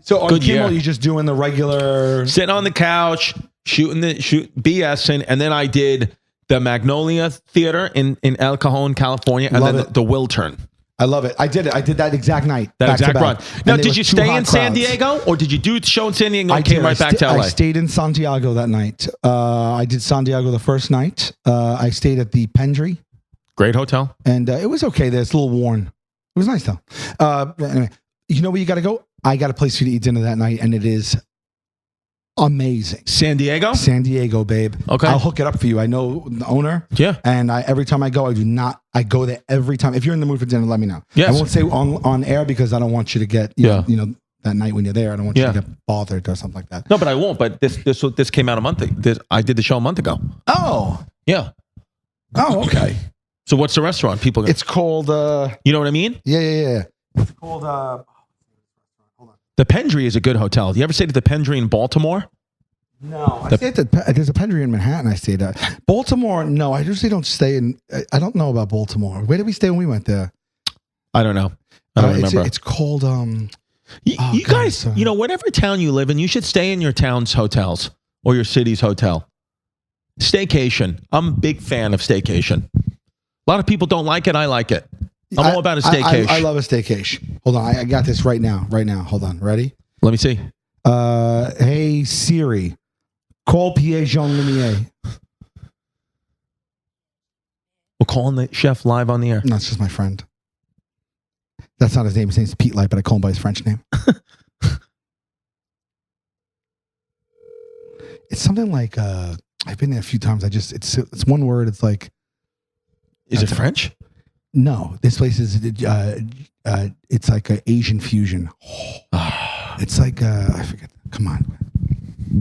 so on Kimmel, you're just doing the regular sitting on the couch, shooting BSing, and then I did the Magnolia Theater in El Cajon, California, and then the Wiltern. I love it. I did it. I did that exact night. That exact run. Now, did you stay in San crowds. Diego, or did you do the show in San Diego and I came right back to LA? I stayed in Santiago that night. I did Santiago the first night. I stayed at the Pendry. Great hotel. And it was okay there. It's a little worn. It was nice, though. Anyway, you know where you got to go? I got a place for you to eat dinner that night, and it is amazing. San Diego? San Diego, babe. Okay. I'll hook it up for you. I know the owner. Yeah. And every time I go, I go there every time. If you're in the mood for dinner, let me know. Yes. I won't say on air because I don't want you to get, you know, that night when you're there, I don't want you to get bothered or something like that. No, but I won't. But this came out a month ago. I did the show a month ago. Oh. Yeah. Oh, okay. So what's the restaurant? People It's called you know what I mean? Yeah. It's called hold on. The Pendry is a good hotel. You ever stay at the Pendry in Baltimore? No, I stayed at there's a Pendry in Manhattan. I stayed at Baltimore. No, I usually don't stay in. I don't know about Baltimore. Where did we stay when we went there? I don't know. I don't remember. It's called. You guys, you know, whatever town you live in, you should stay in your town's hotels or your city's hotel. Staycation. I'm a big fan of staycation. A lot of people don't like it. I like it. I'm all about a staycation. I love a staycation. Hold on, I got this right now. Hold on, ready? Let me see. Hey Siri, call Pierre Jean Lumiere. We're calling the chef live on the air. No, it's just my friend. That's not his name. His name's Pete Light, but I call him by his French name. It's something like I've been there a few times. It's one word. It's like. Is it French? No, this place is it's like an Asian fusion. It's like I forget. Come on,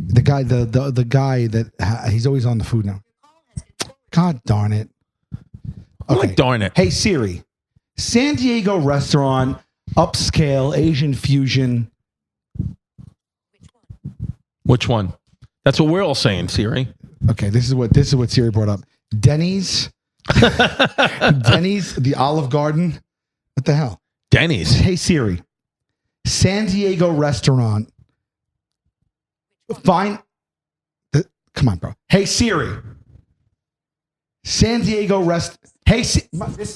the guy that he's always on the food now. God darn it! Okay, like darn it. Hey Siri, San Diego restaurant, upscale Asian fusion. Which one? That's what we're all saying, Siri. Okay, this is what Siri brought up. Denny's, the Olive Garden. What the hell? Denny's. Hey Siri, San Diego restaurant. Fine. Come on, bro. Hey Siri, San Diego rest. Hey, this,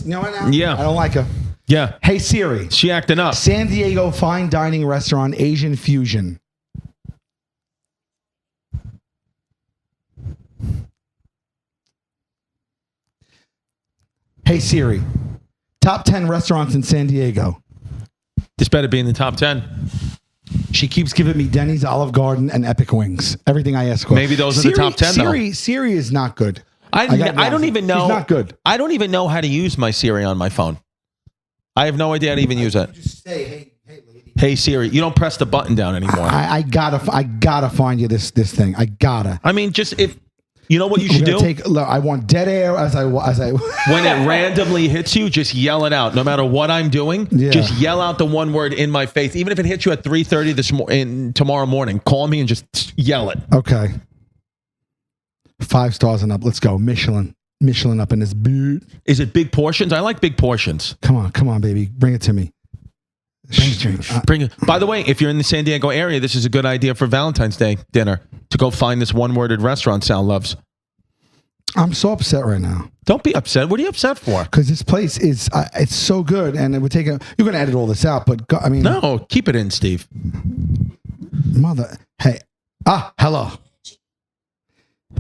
you know what now? Yeah. I don't like her. Yeah. Hey Siri, She acting up. San Diego fine dining restaurant, Asian fusion. Hey Siri, top 10 restaurants in San Diego. This better be in the top 10. She keeps giving me Denny's, Olive Garden, and Epic Wings. Everything I ask for. Maybe those are the top 10 though. Siri is not good. I don't even know. She's not good. I don't even know how to use my Siri on my phone. I have no idea how to even use it. Just say, hey, lady. Hey Siri, you don't press the button down anymore. I gotta find you this thing. I gotta. I mean, just if you know what you should do. Look, I want dead air as I. When it randomly hits you, just yell it out. No matter what I'm doing, just yell out the one word in my face. Even if it hits you at 3:30 tomorrow morning, call me and just yell it. Okay. 5 stars and up. Let's go. Michelin up in this boot. Is it big portions? I like big portions. Come on, baby. Bring it to me. Bring it. By the way, if you're in the San Diego area, this is a good idea for Valentine's Day dinner to go find this one-worded restaurant Sal loves. I'm so upset right now. Don't be upset. What are you upset for? Because this place is it's so good, and it would take you're going to edit all this out, but I mean, no, keep it in, Steve. Hey, hello,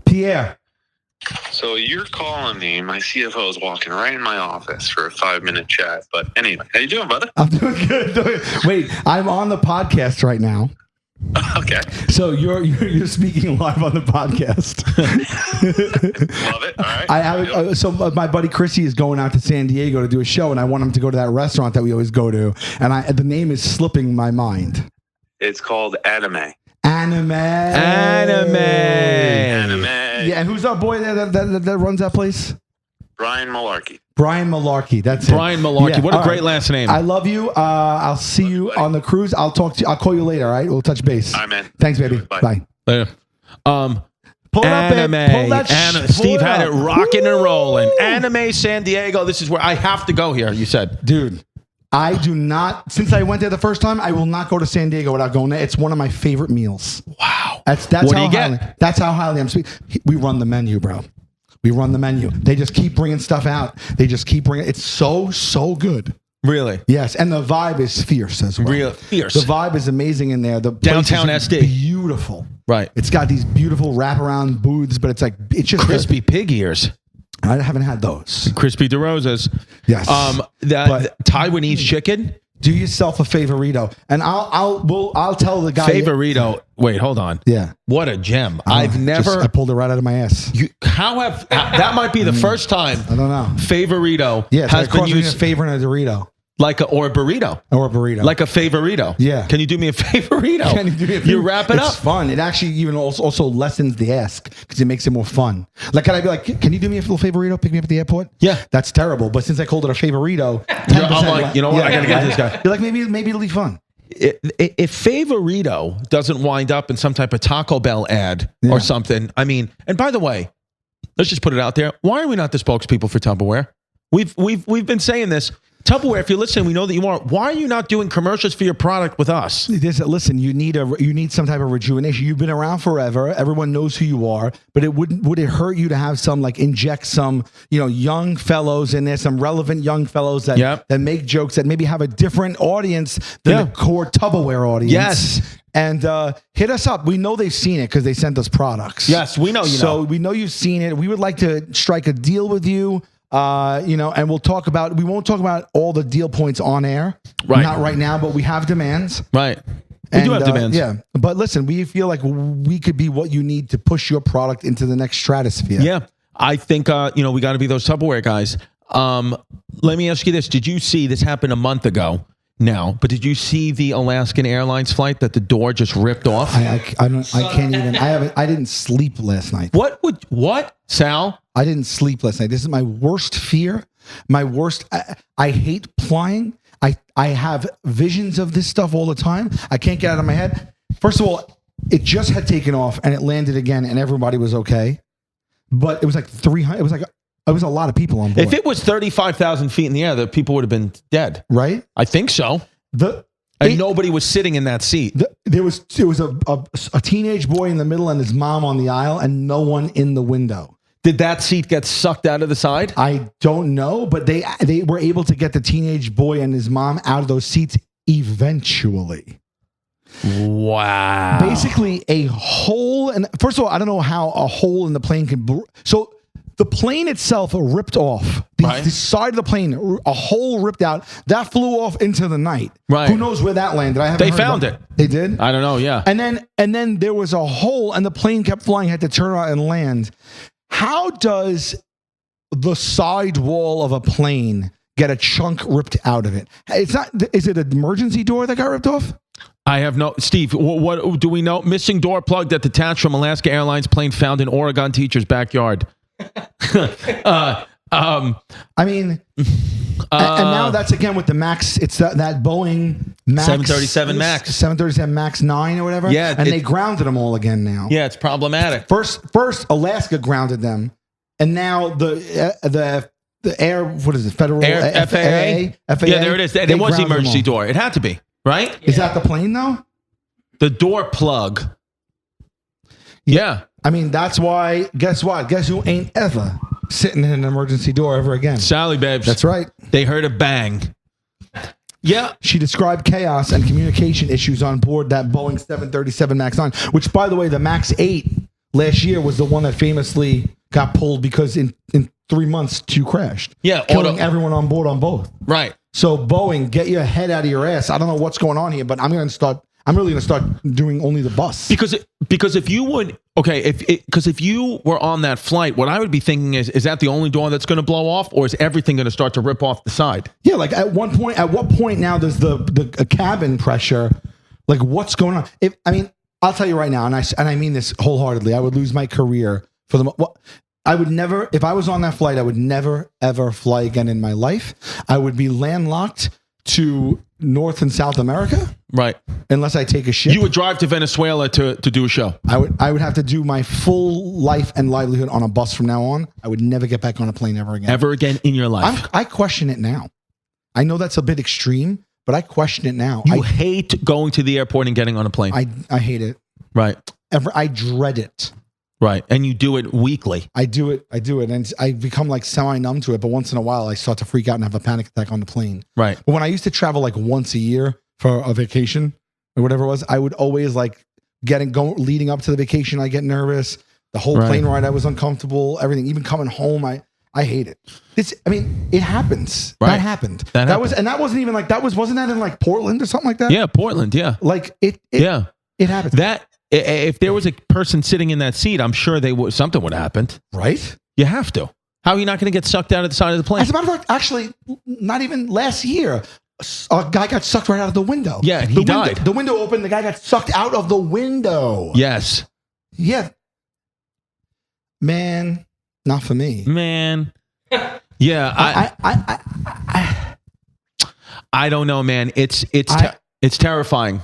Pierre. So you're calling me. My CFO is walking right in my office for a 5-minute chat. But anyway, how you doing, brother? I'm doing good. Wait, I'm on the podcast right now. Okay. So you're speaking live on the podcast. Love it. All right. So my buddy Chrissy is going out to San Diego to do a show, and I want him to go to that restaurant that we always go to. And the name is slipping my mind. It's called Anime. Anime. Yeah, and who's our boy there that runs that place? Brian Malarkey. That's Brian it. Malarkey. Yeah, What a great last name. I love you. I'll see you on the cruise. I'll talk to you. I'll call you later. All right, we'll touch base. All right, man. Thanks, baby. Bye. Later. Pull it up, Anime. babe. Pull that Steve pull had up. it rocking and rolling. Woo! Anime San Diego. This is where I have to go here, you said. Dude, I do not. Since I went there the first time, I will not go to San Diego without going there. It's one of my favorite meals. Wow. That's What do how you get? highly. That's how highly I'm speaking. We run the menu, bro. We run the menu. They just keep bringing stuff out. They just keep bringing. It's so good. Really? Yes, and the vibe is fierce as well. Real fierce. The vibe is amazing in there. The Downtown place is SD. beautiful. Right. It's got these beautiful wraparound booths, but it's just Crispy pig ears. I haven't had those. Crispy DeRosas. Yes. The Taiwanese chicken. Do yourself a favorito, and I'll tell the guy. Favorito. Wait, hold on. Yeah. What a gem. I pulled it right out of my ass. That might be the first time. I don't know. Favorito Yeah, has been used a favor and a Dorito. or a burrito. Or a burrito. Like a favorito. Yeah. Can you do me a favorito? Can you do me a You wrap it It's up. fun. It actually even also lessens the ask because it makes it more fun. Like, can I be like, can you do me a little favorito? Pick me up at the airport? Yeah. That's terrible. But since I called it a favorito, 10% I'm like, you know what? I got to get this guy. You're like, maybe it'll be fun. If favorito doesn't wind up in some type of Taco Bell ad or something, I mean, and by the way, let's just put it out there. Why are we not the spokespeople for Tupperware? We've been saying this. Tupperware, if you're listening, we know that you are. Why are you not doing commercials for your product with us? Listen, you need some type of rejuvenation. You've been around forever. Everyone knows who you are. But would it hurt you to have inject some young fellows in there, some relevant young fellows that make jokes that maybe have a different audience than the core Tupperware audience? Yes. And hit us up. We know they've seen it because they sent us products. Yes, we know you know. So we know you've seen it. We would like to strike a deal with you. And we won't talk about all the deal points on air. Right. Not right now, but we have demands. Right. We do have demands. Yeah. But listen, we feel like we could be what you need to push your product into the next stratosphere. Yeah. I think, we got to be those Tupperware guys. Let me ask you this. Did you see, this happened a month ago now, but did you see the Alaskan Airlines flight that the door just ripped off? I can't even, I didn't sleep last night. What, Sal? I didn't sleep last night. This is my worst fear. My worst. I hate flying. I have visions of this stuff all the time. I can't get it out of my head. First of all, it just had taken off and it landed again, and everybody was okay. But it was like 300. It was a lot of people on board. If it was 35,000 feet in the air, the people would have been dead. Right? I think so. And nobody was sitting in that seat. There was a teenage boy in the middle and his mom on the aisle, and no one in the window. Did that seat get sucked out of the side? I don't know, but they were able to get the teenage boy and his mom out of those seats eventually. Wow. Basically, a hole. And first of all, I don't know how a hole in the plane can. So the plane itself ripped off. The side of the plane, a hole ripped out. That flew off into the night. Right. Who knows where that landed? They found it. They did? I don't know. Yeah. And then there was a hole, and the plane kept flying. Had to turn around and land. How does the side wall of a plane get a chunk ripped out of it? It's not. Is it an emergency door that got ripped off? I have no. Steve, what do we know? Missing door plug that detached from Alaska Airlines plane found in Oregon teacher's backyard. I mean, and now that's again with the Max. It's that Boeing Max 737 Max, 737 Max 9 or whatever. Yeah, and they grounded them all again now. Yeah, it's problematic. First Alaska grounded them, and now the air. What is it? Federal Air, FAA. Yeah, there it is. It was the emergency door. It had to be, right? Is that the plane though? The door plug. Yeah. I mean, that's why, guess what? Guess who ain't ever sitting in an emergency door ever again? Sally, babes. That's right. They heard a bang. Yeah. She described chaos and communication issues on board that Boeing 737 MAX 9, which, by the way, the MAX 8 last year was the one that famously got pulled because in 3 months, 2 crashed. Yeah. Killing everyone on board on both. Right. So, Boeing, get your head out of your ass. I don't know what's going on here, but I'm really going to start doing only the bus. Because if you would, if you were on that flight, what I would be thinking is that the only door that's going to blow off, or is everything going to start to rip off the side? Yeah, like at what point now does the cabin pressure, like what's going on? I'll tell you right now, and I mean this wholeheartedly, I would lose my career I would never, if I was on that flight, I would never ever fly again in my life. I would be landlocked to North and South America. Right. Unless I take a ship. You would drive to Venezuela to do a show. I would have to do my full life and livelihood on a bus from now on. I would never get back on a plane ever again. Ever again in your life. I question it now. I know that's a bit extreme, but I question it now. I hate going to the airport and getting on a plane. I hate it. Right. I dread it. Right. And you do it weekly. I do it. And I become like semi-numb to it. But once in a while, I start to freak out and have a panic attack on the plane. Right. But when I used to travel like once a year for a vacation or whatever it was, I would always like leading up to the vacation, I get nervous. The whole plane ride, I was uncomfortable. Everything, even coming home, I hate it. It happens. Right. That happened. That wasn't even like wasn't that in like Portland or something like that? Yeah, Portland. Yeah. Like it happens. If there was a person sitting in that seat, I'm sure something would have happened. Right? You have to. How are you not going to get sucked out of the side of the plane? As a matter of fact, actually, not even last year, a guy got sucked right out of the window. Yeah, he died. The window opened. The guy got sucked out of the window. Yes. Yeah. Man, not for me. Man. Yeah. I don't know, man. It's terrifying.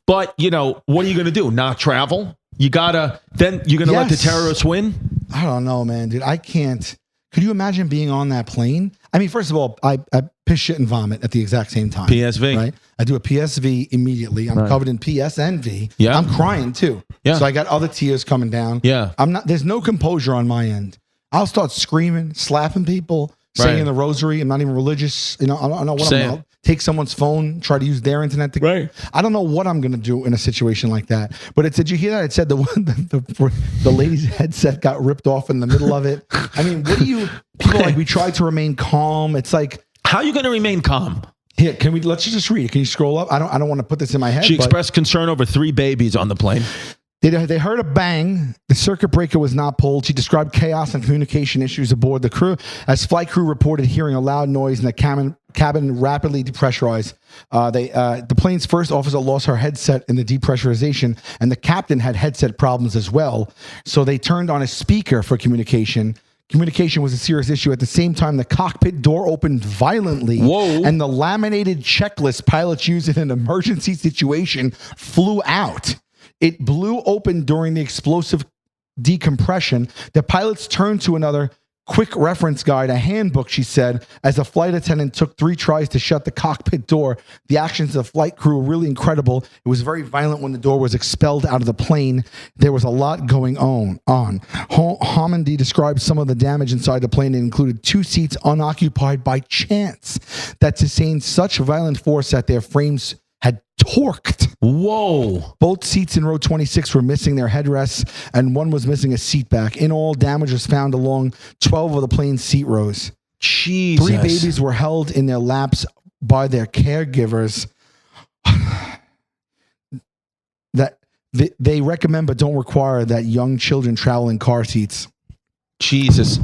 But, what are you going to do? Not travel? You're going to let the terrorists win? I don't know, man, dude. I can't. Could you imagine being on that plane? I mean, first of all, I piss, shit, and vomit at the exact same time. PSV. Right? I do a PSV immediately. I'm covered in PS and V. Yeah. I'm crying too. Yeah. So I got other tears coming down. Yeah. There's no composure on my end. I'll start screaming, slapping people, saying the rosary. I'm not even religious. I don't know what I'm about. Take someone's phone, try to use their internet. I don't know what I'm going to do in a situation like that. But did you hear that? It said the lady's headset got ripped off in the middle of it. I mean, people like, we tried to remain calm. It's like, how are you going to remain calm? Here, let's just read it. Can you scroll up? I don't want to put this in my head. She expressed concern over 3 babies on the plane. They heard a bang. The circuit breaker was not pulled. She described chaos and communication issues aboard the crew. As flight crew reported hearing a loud noise and the cabin rapidly depressurized. The plane's first officer lost her headset in the depressurization, and the captain had headset problems as well. So they turned on a speaker for communication. Communication was a serious issue. At the same time, the cockpit door opened violently. Whoa. And the laminated checklist pilots use in an emergency situation flew out. It blew open during the explosive decompression. The pilots turned to another quick reference guide, a handbook, she said, as the flight attendant took 3 tries to shut the cockpit door. The actions of the flight crew were really incredible. It was very violent when the door was expelled out of the plane. There was a lot going on. Homendy described some of the damage inside the plane. It included 2 seats unoccupied by chance that sustained such violent force that their frames had torqued. Whoa. Both seats in row 26 were missing their headrests, and one was missing a seat back. In all, damage was found along 12 of the plane's seat rows. Jesus. 3 babies were held in their laps by their caregivers. That they recommend but don't require that young children travel in car seats. Jesus.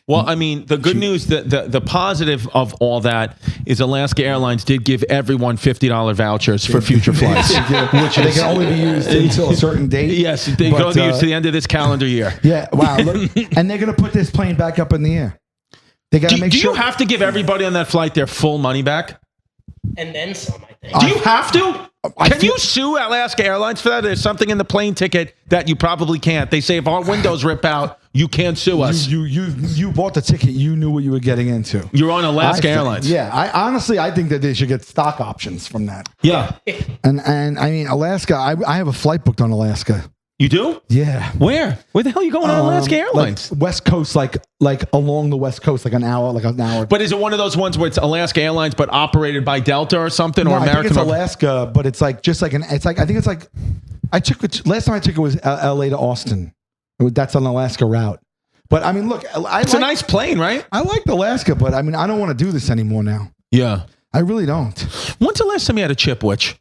Well, I mean, the good news, the positive of all that is Alaska Airlines did give everyone $50 vouchers for future flights. Which they can only be used until a certain date. Yes, they can only be used to the end of this calendar year. Yeah, wow. Look, and they're going to put this plane back up in the air. They got to make sure. Do you have to give everybody on that flight their full money back? And then some, I think. Do you have to? Can you sue Alaska Airlines for that? There's something in the plane ticket that you probably can't. They say if our windows rip out, you can't sue us. You bought the ticket. You knew what you were getting into. You're on Alaska Airlines. Yeah, I think that they should get stock options from that. Yeah. And I mean, Alaska, I have a flight booked on Alaska. You do? Yeah. Where? Where the hell are you going on Alaska Airlines? Like West Coast, like along the West Coast, like an hour. But is it one of those ones where it's Alaska Airlines but operated by Delta or something, or I American? think it's Alaska, but it's like just like I think it's like last time I took it was LA to Austin. That's an Alaska route. But I mean, look, it's a nice plane, right? I like Alaska, but I mean, I don't want to do this anymore now. Yeah. I really don't. When's the last time you had a chipwich?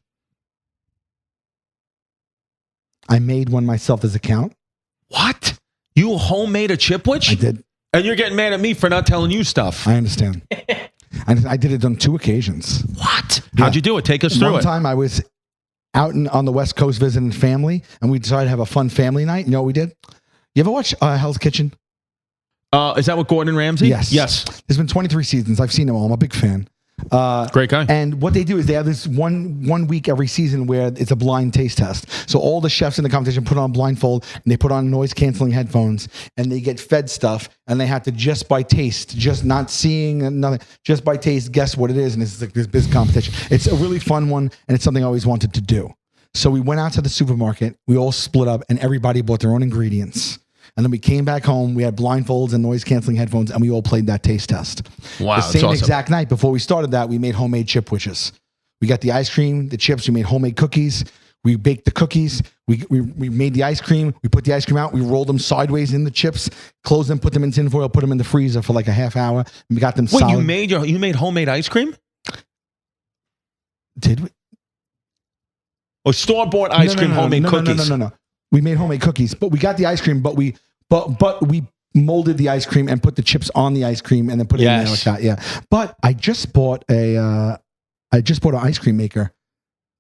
I made one myself as a count. What? You homemade a chipwich? I did. And you're getting mad at me for not telling you stuff. I understand. I did it on 2 occasions. What? How'd you do it? Take us through it. One time I was out on the West Coast visiting family, and we decided to have a fun family night. You know what we did? You ever watch Hell's Kitchen? Is that with Gordon Ramsay? Yes. Yes. There's been 23 seasons. I've seen them all. I'm a big fan. Great guy. And what they do is they have this one week every season where it's a blind taste test. So all the chefs in the competition put on a blindfold and they put on noise canceling headphones and they get fed stuff and they have to just by taste, just not seeing nothing, just by taste, guess what it is. And it's like this big competition. It's a really fun one and it's something I always wanted to do. So we went out to the supermarket, we all split up and everybody bought their own ingredients. And then we came back home. We had blindfolds and noise-canceling headphones, and we all played that taste test. Wow, the same awesome. exact night before we started that, we made homemade chipwiches. We got the ice cream, the chips. We made homemade cookies. We baked the cookies. We made the ice cream. We put the ice cream out. We rolled them sideways in the chips, closed them, put them in tin foil, put them in the freezer for like a half hour. And we got them solid. Wait, you made homemade ice cream? Did we? Or store-bought ice cream, homemade cookies? No. We made homemade cookies, but we got the ice cream, but we molded the ice cream and put the chips on the ice cream and then put it in there like that. Yeah. But I just bought an ice cream maker.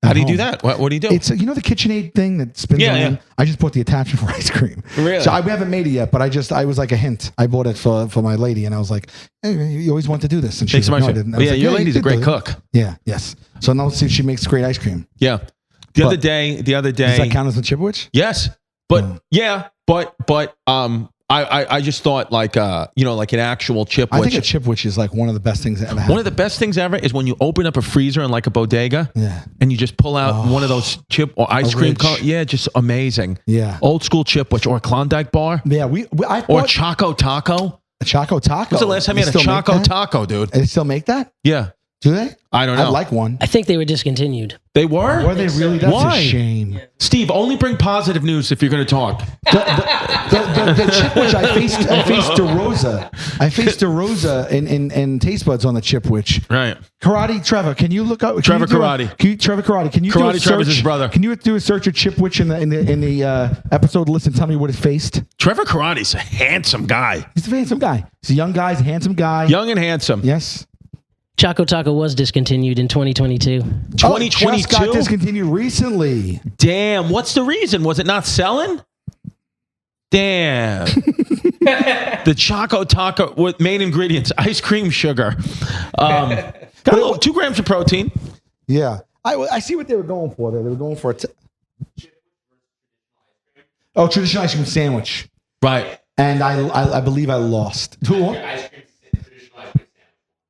How do you do that? What do you do? It's the KitchenAid thing that spins around. Yeah. I just bought the attachment for ice cream. Really? So we haven't made it yet, but I was like a hint. I bought it for my lady and I was like, hey, you always want to do this. And she's like, no, I didn't. Yeah, your lady's a great cook. Yeah. Yes. So now let's see if she makes great ice cream. Yeah. The other day. Does that count as a chipwich? Yes. But I just thought like an actual chipwich. I think a chipwich is like one of the best things that ever happened. One of the best things ever is when you open up a freezer in like a bodega, and you just pull out one of those chip or ice cream. Just amazing. Yeah, old school chipwich or a Klondike bar. Yeah, or Choco Taco. A Choco Taco. When's the last time you had a Choco Taco, dude? They still make that? Yeah. Do they? I don't know. I'd like one. I think they were discontinued. They were? Were they really? That's Why? a shame. Steve, only bring positive news if you're going to talk. The chipwich, I faced DeRosa. I faced DeRosa in Taste Buds on the chipwich. Right. Karate Trevor, can you look up Trevor Karate? Trevor Karate, can you Karate do a search? Trevor's his brother. Can you do a search of chipwich in the episode list and tell me what it faced? Trevor Karate's a handsome guy. He's a handsome guy. He's a young guy. He's a handsome guy. Young and handsome. Yes. Choco Taco was discontinued in 2022. 2022? Just got discontinued recently. Damn. What's the reason? Was it not selling? Damn. The Choco Taco with main ingredients: ice cream, sugar. Got a little 2 grams of protein. Yeah. I see what they were going for there. They were going for traditional ice cream sandwich. Right. And I believe I lost.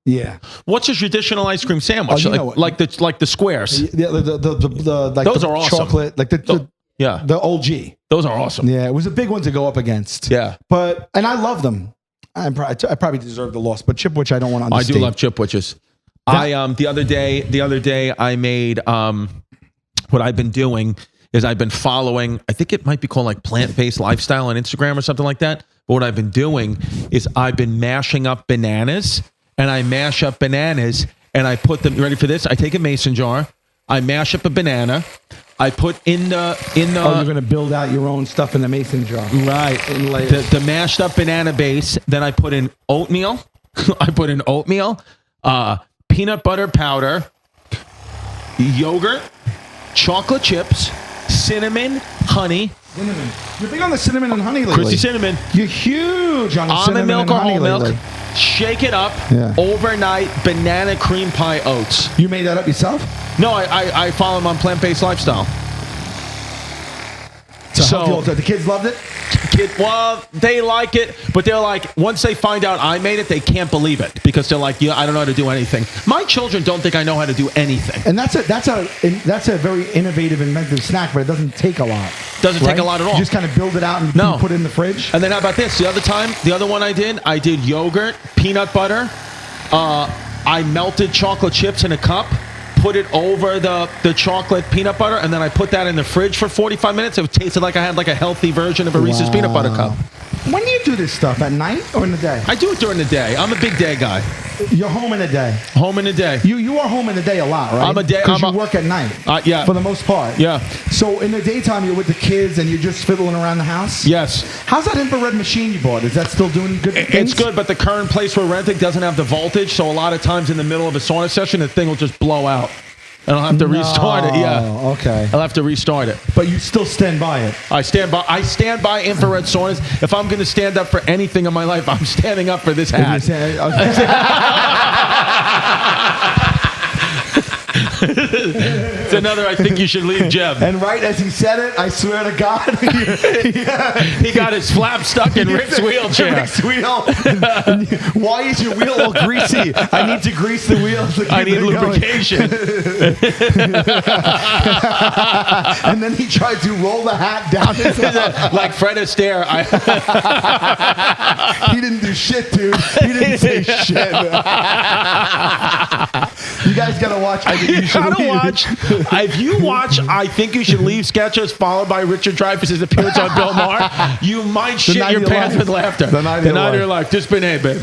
Yeah. What's a traditional ice cream sandwich? Like the squares. Yeah, like those the are awesome. Chocolate, like the OG. Those are awesome. Yeah, it was a big one to go up against. Yeah. And I love them. I probably deserve the loss, but Chipwich I don't want to understate. I do love Chipwiches. The other day I made what I've been doing is I've been following, I think it might be called like plant-based lifestyle on Instagram or something like that. But what I've been doing is I've been mashing up bananas, and I mash up bananas and I put them, you ready for this? I take a mason jar, I mash up a banana, I put in the Oh, you're gonna build out your own stuff in the mason jar. Right. The mashed up banana base, then I put in oatmeal. Peanut butter powder, yogurt, chocolate chips, cinnamon, honey. Cinnamon. You're big on the cinnamon and honey lately. Chrissy cinnamon. You're huge on the Almond cinnamon milk and or honey whole milk. lately. Shake it up. Yeah. Overnight banana cream pie oats. You made that up yourself? No, I follow them on plant-based lifestyle. So the kids loved it? Well, they like it, but they're like, once they find out I made it, they can't believe it because they're like, I don't know how to do anything. My children don't think I know how to do anything. And that's a very innovative, inventive snack, but it doesn't take a lot. Doesn't take a lot at all. You just kind of build it out and you put it in the fridge. And then how about this? The other one I did yogurt, peanut butter. I melted chocolate chips in a cup, put it over the chocolate peanut butter, and then I put that in the fridge for 45 minutes. It tasted like I had like a healthy version of a Reese's peanut butter cup. When do you do this stuff? At night or in the day? I do it during the day. I'm a big day guy. You're home in the day. Home in the day. You are home in the day a lot, right? I'm a day. Because you work at night. Yeah. For the most part. Yeah. So in the daytime, you're with the kids and you're just fiddling around the house? Yes. How's that infrared machine you bought? Is that still doing good things? It's good, but the current place we're renting doesn't have the voltage, so a lot of times in the middle of a sauna session, the thing will just blow out. And I'll have to restart it. Yeah. Okay. I'll have to restart it. But you still stand by it. I stand by infrared saunas. If I'm going to stand up for anything in my life, I'm standing up for this hat. It's another I think you should leave gem. And right as he said it, I swear to God, he got his flap stuck in Rick's wheelchair. Rick's wheel. Why is your wheel all greasy? I need to grease the wheels. I need lubrication. And then he tried to roll the hat down his head. Like Fred Astaire. He didn't do shit, dude. He didn't say shit. You guys got to watch. I think you should watch. If you watch I Think You Should Leave sketches followed by Richard Dreyfuss' appearance on Bill Maher, you might shit your pants with laughter. The night of your life. Just behave, babe.